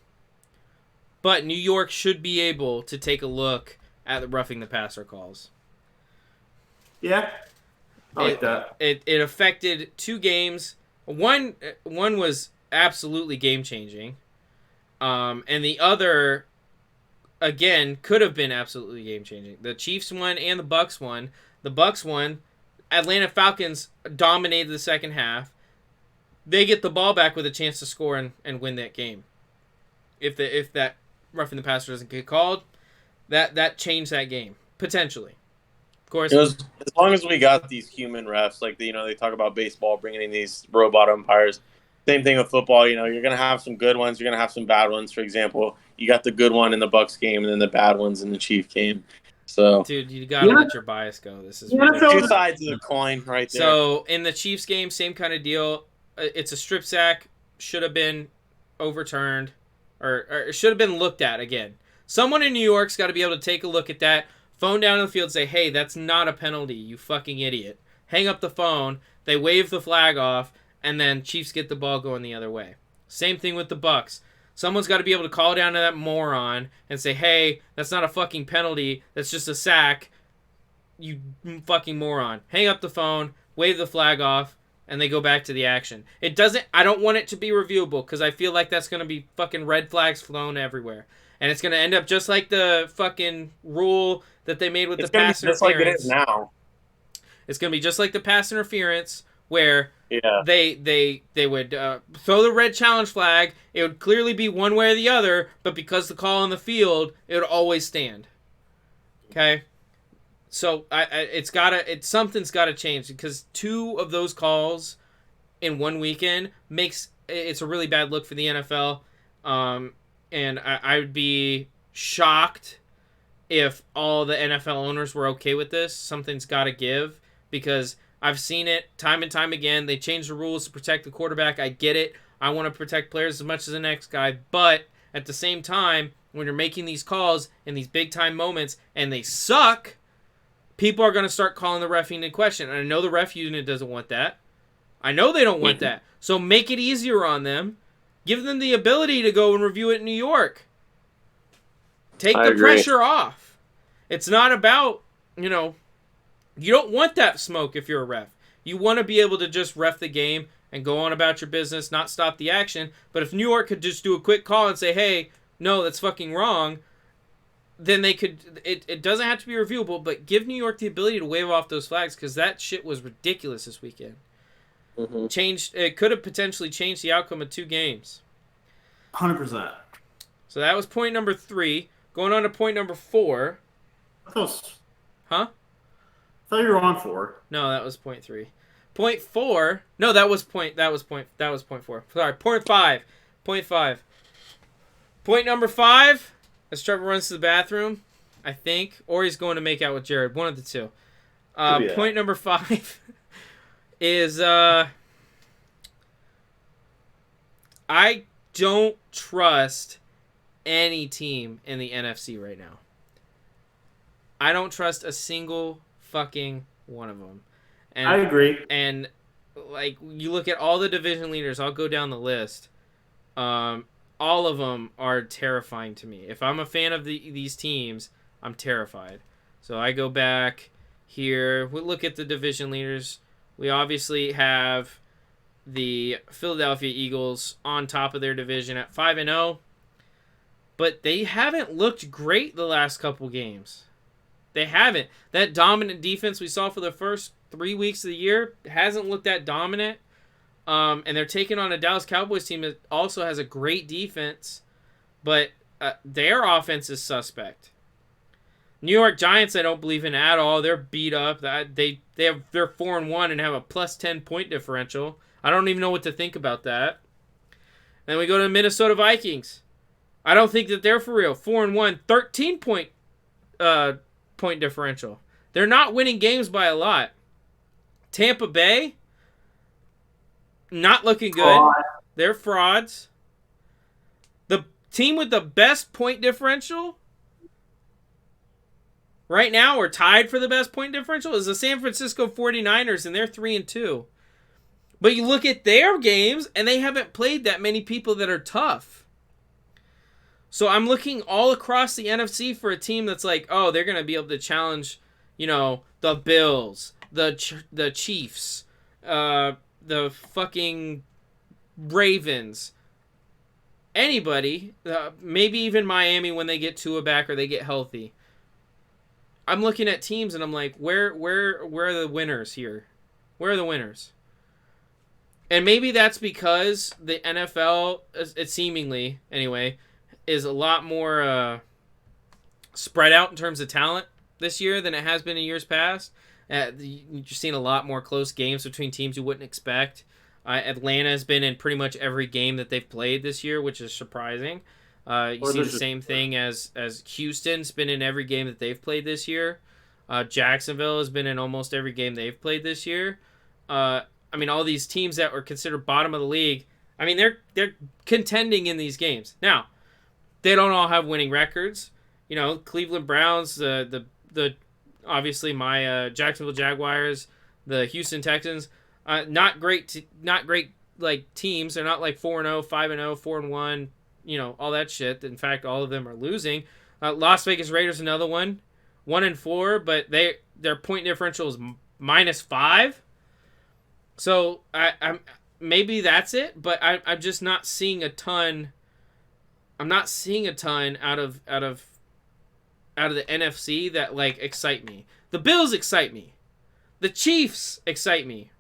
but New York should be able to take a look at the roughing the passer calls. Yeah, I like that. It affected 2 games. One was absolutely game-changing, and the other, again, could have been absolutely game-changing. The Chiefs one and the Bucks one. The Bucks one, Atlanta Falcons dominated the second half. They get the ball back with a chance to score and win that game. If that roughing the passer doesn't get called, that changed that game potentially. Of course, as long as we got these human refs, like they talk about baseball, bringing in these robot umpires. Same thing with football. You're gonna have some good ones, you're gonna have some bad ones. For example, you got the good one in the Bucks game, and then the bad ones in the Chief game. So, dude, you gotta let your bias go. This is 2 sides of the coin, right there. So in the Chiefs game, same kind of deal. It's a strip sack, should have been overturned, or should have been looked at again. Someone in New York's got to be able to take a look at that, phone down in the field, say, hey, that's not a penalty, you fucking idiot. Hang up the phone, they wave the flag off, and then Chiefs get the ball going the other way. Same thing with the Bucks. Someone's got to be able to call down to that moron and say, hey, that's not a fucking penalty, that's just a sack, you fucking moron. Hang up the phone, wave the flag off, and they go back to the action. I don't want it to be reviewable because I feel like that's going to be fucking red flags flown everywhere. And it's going to end up just like the fucking rule that they made with the pass interference. Just like it is now. It's going to be just like the pass interference where they would throw the red challenge flag. It would clearly be one way or the other, but because the call on the field, it would always stand. Okay? So something's got to change because 2 of those calls in one weekend it's a really bad look for the NFL. And I would be shocked if all the NFL owners were okay with this. Something's got to give because I've seen it time and time again. They change the rules to protect the quarterback. I get it. I want to protect players as much as the next guy, but at the same time, when you're making these calls in these big time moments and they suck, people are going to start calling the ref into question. And I know the ref unit doesn't want that. I know they don't want that. So make it easier on them. Give them the ability to go and review it in New York. Take the pressure off. It's not about, you don't want that smoke if you're a ref. You want to be able to just ref the game and go on about your business, not stop the action. But if New York could just do a quick call and say, hey, no, that's fucking wrong, then they could, it doesn't have to be reviewable, but give New York the ability to wave off those flags because that shit was ridiculous this weekend. Mm-hmm. It could have potentially changed the outcome of 2 games. 100%. So that was point number 3. Going on to point number 4. Huh? I thought you were on 4. No, that was point 3. Point 4. No, that was point 4. Sorry, point 5. Point 5. Point number 5. As Trevor runs to the bathroom, I think, or he's going to make out with Jared. One of the 2. Point number 5 is I don't trust any team in the NFC right now. I don't trust a single fucking one of them. And, I agree. And like you look at all the division leaders, I'll go down the list. All of them are terrifying to me. If I'm a fan of these teams, I'm terrified. So I go back here. We look at the division leaders. We obviously have the Philadelphia Eagles on top of their division at 5-0, but they haven't looked great the last couple games. They haven't. That dominant defense we saw for the first 3 weeks of the year hasn't looked that dominant. And they're taking on a Dallas Cowboys team that also has a great defense, but their offense is suspect. New York Giants, I don't believe in at all. They're beat up. They're 4-1 and have a plus 10 point differential. I don't even know what to think about that. Then we go to the Minnesota Vikings. I don't think that they're for real. 4-1, 13 point differential. They're not winning games by a lot. Tampa Bay, not looking good. They're frauds. The team with the best point differential right now, or tied for the best point differential, is the San Francisco 49ers, and they're 3-2. But you look at their games, and they haven't played that many people that are tough. So I'm looking all across the NFC for a team that's like, oh, they're going to be able to challenge, the Bills, the Chiefs, the fucking Ravens, anybody, maybe even Miami when they get Tua back or they get healthy. I'm looking at teams and I'm like, where are the winners here? Where are the winners? And maybe that's because the NFL, it seemingly anyway, is a lot more spread out in terms of talent this year than it has been in years past. You're seeing a lot more close games between teams you wouldn't expect. Atlanta has been in pretty much every game that they've played this year, which is surprising. You see the same thing as Houston's been in every game that they've played this year. Jacksonville has been in almost every game they've played this year. All these teams that were considered bottom of the league, they're contending in these games. Now, they don't all have winning records. Cleveland Browns, the obviously my Jacksonville Jaguars, the Houston Texans, not great like teams. They're not like 4-0, 5-0, 4-1, all that shit. In fact, all of them are losing. Las Vegas Raiders, another one, 1-4, but their point differential is -5. So I'm maybe that's it, but I'm just not seeing a ton. I'm not seeing a ton out of the NFC that like excite me. The Bills excite me. The Chiefs excite me.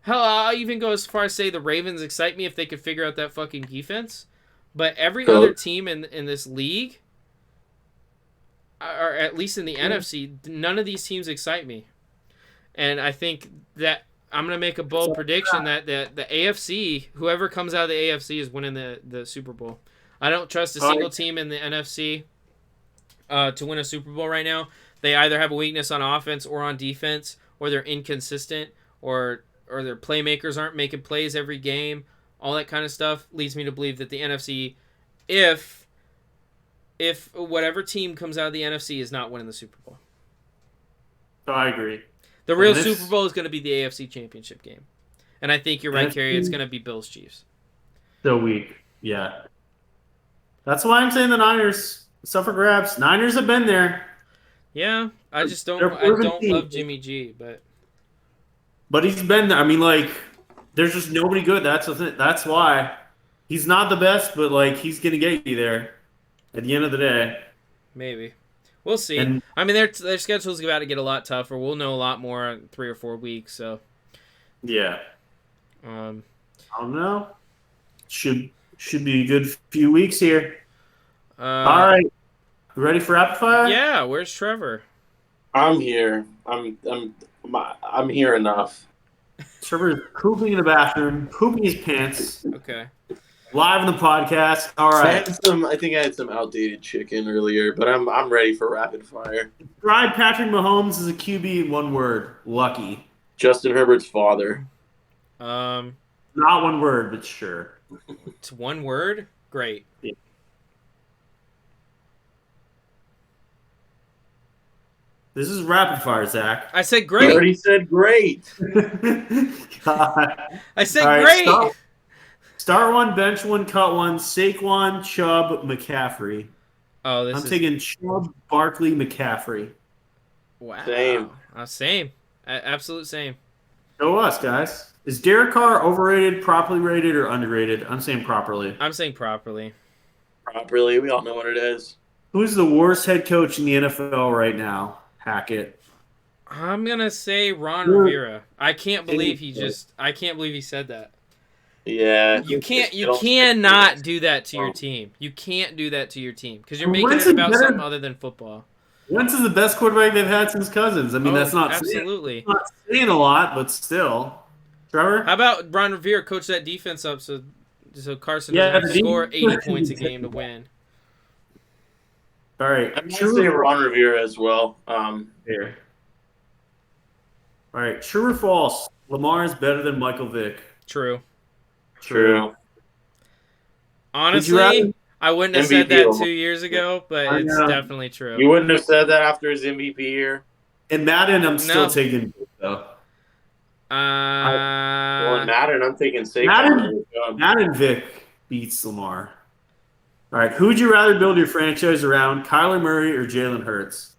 Hell, I'll even go as far as say the Ravens excite me if they could figure out that fucking defense. But every other team in this league, or at least in the NFC, none of these teams excite me. And I think that I'm going to make a bold prediction that the AFC, whoever comes out of the AFC is winning the Super Bowl. I don't trust a single team in the NFC to win a Super Bowl right now. They either have a weakness on offense or on defense, or they're inconsistent, or their playmakers aren't making plays every game. All that kind of stuff leads me to believe that the NFC, if whatever team comes out of the NFC is not winning the Super Bowl. I agree. The real Super Bowl is going to be the AFC Championship game. And I think you're right, Kerry. It's going to be Bills Chiefs. So weak. Yeah. That's why I'm saying the Niners. It's up for grabs. Niners have been there. Yeah. I just don't love Jimmy G, But he's been there. There's just nobody good. That's the thing. That's why. He's not the best, but he's gonna get you there at the end of the day. Maybe. We'll see. And, their schedule's about to get a lot tougher. We'll know a lot more in 3 or 4 weeks. So, yeah. I don't know. Should be a good few weeks here. All right. You ready for rapid fire? Yeah. Where's Trevor? I'm here. I'm here enough. Trevor's pooping in the bathroom, pooping his pants. Okay. Live on the podcast. All right. I think I had some outdated chicken earlier, but I'm ready for rapid fire. Describe Patrick Mahomes as a QB in one word. Lucky. Justin Herbert's father. Not one word, but sure. It's one word? Great. This is rapid fire, Zach. I said You great. already said great. God. I said All right, great. Start one, bench one, cut one. Saquon, Chubb, McCaffrey. Oh, I'm taking Chubb, Barkley, McCaffrey. Wow. Same. Same. Absolute same. Go us, guys. Is Derek Carr overrated, properly rated, or underrated? I'm saying properly. I'm saying properly. Properly, we all know what it is. Who's the worst head coach in the NFL right now? Hackett. I'm gonna say Ron Sure. Rivera. I can't believe he said that. Yeah. You cannot do that to your team. You can't do that to your team because you're making Wentz it is about better- something other than football. Wentz is the best quarterback they've had since Cousins. I mean, that's not absolutely. Saying, not saying a lot, but still. Trevor? How about Ron Rivera coach that defense up so Carson Yeah, doesn't have to the score defense- 80 points a game to win? All right. I'm going to say Ron Rivera as well. Here. All right. True or false? Lamar is better than Michael Vick. True. True. Honestly, rather- I wouldn't have said MVP that over- 2 years ago, but I it's know. definitely true. You wouldn't have said that after his MVP year? In Madden, I'm still No. taking Vick, though. Well, in Madden, I'm taking Madden- Saquon. Madden Vick beats Lamar. All right. Who would you rather build your franchise around, Kyler Murray or Jalen Hurts?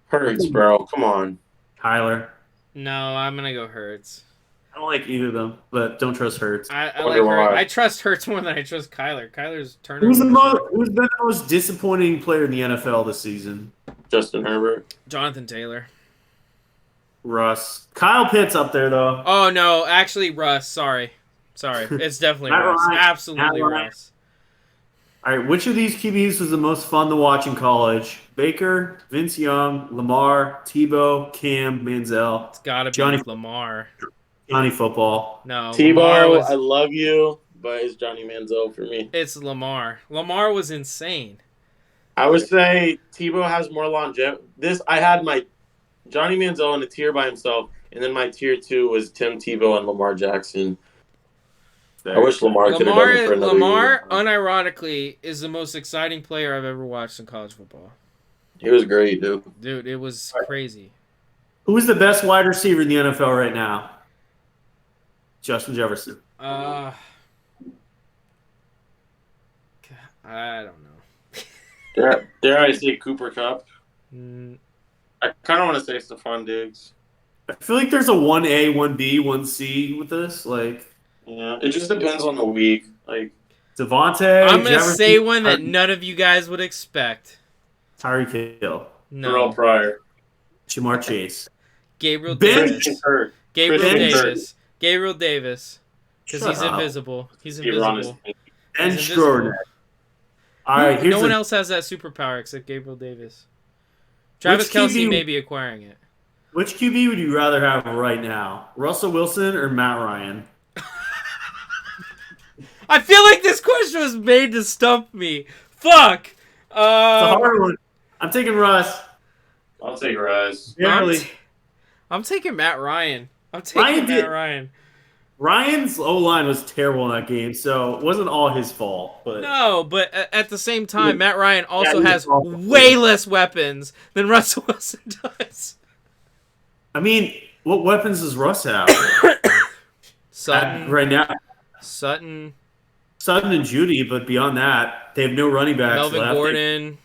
Hurts, bro. Come on. Kyler. No, I'm gonna go Hurts. I don't like either of them, but don't trust Hurts. I Wonder like Hurts. why. I trust Hurts more than I trust Kyler. Kyler's turnover. Who's been the most disappointing player in the NFL this season? Justin Herbert. Jonathan Taylor. Russ. Kyle Pitts up there though. Oh no, actually Russ. Sorry. It's definitely Matt Russ. Ryan. Absolutely Matt Ryan. Russ. All right, which of these QBs was the most fun to watch in college? Baker, Vince Young, Lamar, Tebow, Cam, Manziel, It's gotta be Johnny- Lamar. Johnny Football. No, Lamar T-Bar, was- I love you, but it's Johnny Manziel for me. It's Lamar. Lamar was insane. I would say Tebow has more longevity. I had my Johnny Manziel in a tier by himself, and then my tier 2 was Tim Tebow and Lamar Jackson. I wish Lamar could have done it for another Lamar, year. unironically, is the most exciting player I've ever watched in college football. He was great, dude. Dude, it was crazy. Who's the best wide receiver in the NFL right now? Justin Jefferson. I don't know. Dare I say Cooper Cup? Mm, I kind of want to say Stephon Diggs. I feel like there's a 1A, 1B, 1C with this. Like Yeah, it just depends on the week. Like Devontae. I'm gonna Jefferson, say one that none of you guys would expect. Tyreek Hill. Terrell No, Pryor. Jamar Chase. Gabriel Ben- Davis. Christian Kirk. Gabriel Christian Kirk. Davis. Gabriel Davis. Because Shut he's up. invisible. He's Steve Ron is- invisible. And He's extraordinary. All right, here's No one a- else has that superpower except Gabriel Davis. Travis Which Kelsey QB may be acquiring it. Which QB would you rather have right now? Russell Wilson or Matt Ryan? I feel like this question was made to stump me. Fuck. It's a hard one. I'm taking Russ. I'll take Rice. Barely. I'm taking Matt Ryan. I'm taking Ryan Matt did- Ryan. Ryan's O-line was terrible in that game, so it wasn't all his fault. But No, but at the same time, Yeah. Matt Ryan also he's has awful. way less weapons than Russell Wilson does. I mean, what weapons does Russ have Sutton, right now? Sutton, Sutton and Judy, but beyond that, they have no running backs Melvin left. Gordon.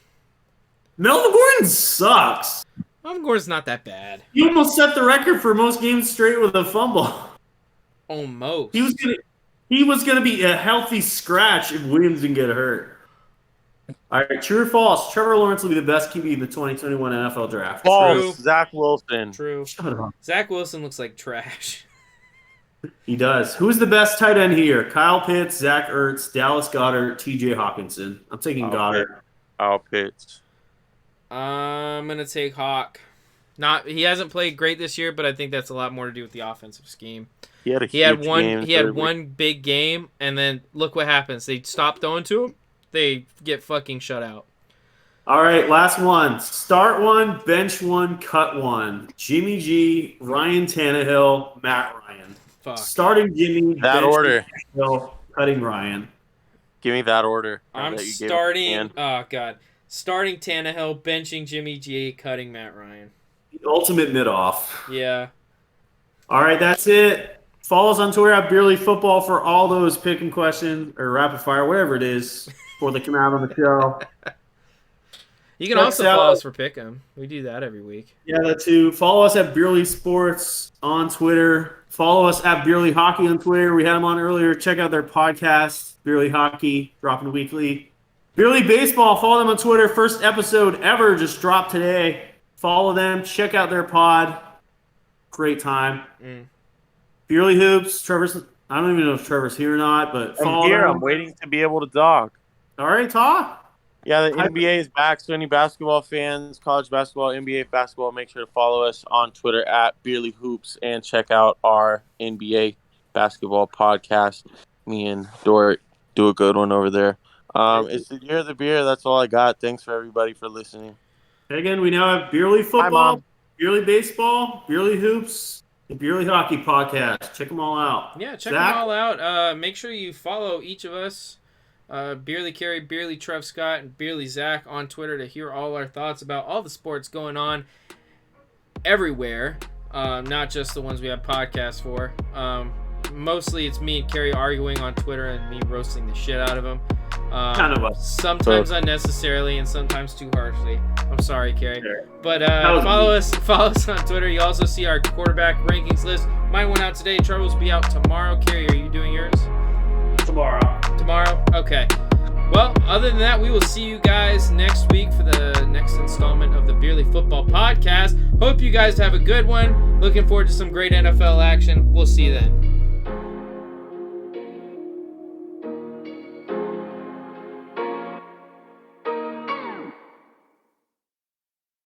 Melvin Gordon sucks. Melvin Gordon's not that bad. He almost set the record for most games straight with a fumble. Almost. He was gonna be a healthy scratch if Williams didn't get hurt. All right, true or false? Trevor Lawrence will be the best QB in the 2021 NFL draft. False. True. Zach Wilson. True. Shut up. Zach Wilson looks like trash. He does. Who's the best tight end here? Kyle Pitts, Zach Ertz, Dallas Goedert, T.J. Hawkinson. I'm taking Goddard. I'll pitch. I'm gonna take Hawk. He hasn't played great this year, but I think that's a lot more to do with the offensive scheme. He had He had one big game, and then look what happens. They stop throwing to him. They get fucking shut out. All right, last one. Start one, bench one, cut one. Jimmy G, Ryan Tannehill, Matt Ryan. Fuck. Starting Jimmy. That benching order. Tannehill, cutting Ryan. Give me that order. I'm that you gave starting. Ian. Oh god, starting Tannehill, benching Jimmy G, cutting Matt Ryan. The ultimate mid-off. Yeah. All right, that's it. Follow us on Twitter at Beerly Football for all those picking questions or rapid fire, whatever it is, before they come out on the show. You can Check also us out. follow us for Pick'em. We do that every week. Yeah, that too. Follow us at Beerly Sports on Twitter. Follow us at Beerly Hockey on Twitter. We had them on earlier. Check out their podcast, Beerly Hockey, dropping weekly. Beerly Baseball, follow them on Twitter. First episode ever just dropped today. Follow them. Check out their pod. Great time. Beerly Hoops. Trevor's. I don't even know if Trevor's here or not, but follow I'm here. them. I'm waiting to be able to talk. All right, talk. Yeah, the NBA is back. So any basketball fans, college basketball, NBA basketball, make sure to follow us on Twitter at Beerly Hoops and check out our NBA basketball podcast. Me and Dort do a good one over there. It's the year of the beer. That's all I got. Thanks for everybody for listening. Again, we now have Beerly Hi, Football, Mom. Beerly Baseball, Beerly Hoops, and Beerly Hockey podcast. Check them all out. Yeah, check Zach? them all out. Make sure you follow each of us, Beerly Carey, Beerly Trev Scott, and Beerly Zach on Twitter to hear all our thoughts about all the sports going on everywhere, not just the ones we have podcasts for. Mostly it's me and Carey arguing on Twitter and me roasting the shit out of them. Kind of us. Sometimes unnecessarily and sometimes too harshly. I'm sorry, Carey. Sure. But was follow us on Twitter. You also see our quarterback rankings list. Mine went out today. Trevor's will be out tomorrow. Carey, are you doing yours? Tomorrow. Tomorrow? Okay. Well, other than that, we will see you guys next week for the next installment of the Beerly Football Podcast. Hope you guys have a good one. Looking forward to some great NFL action. We'll see you then.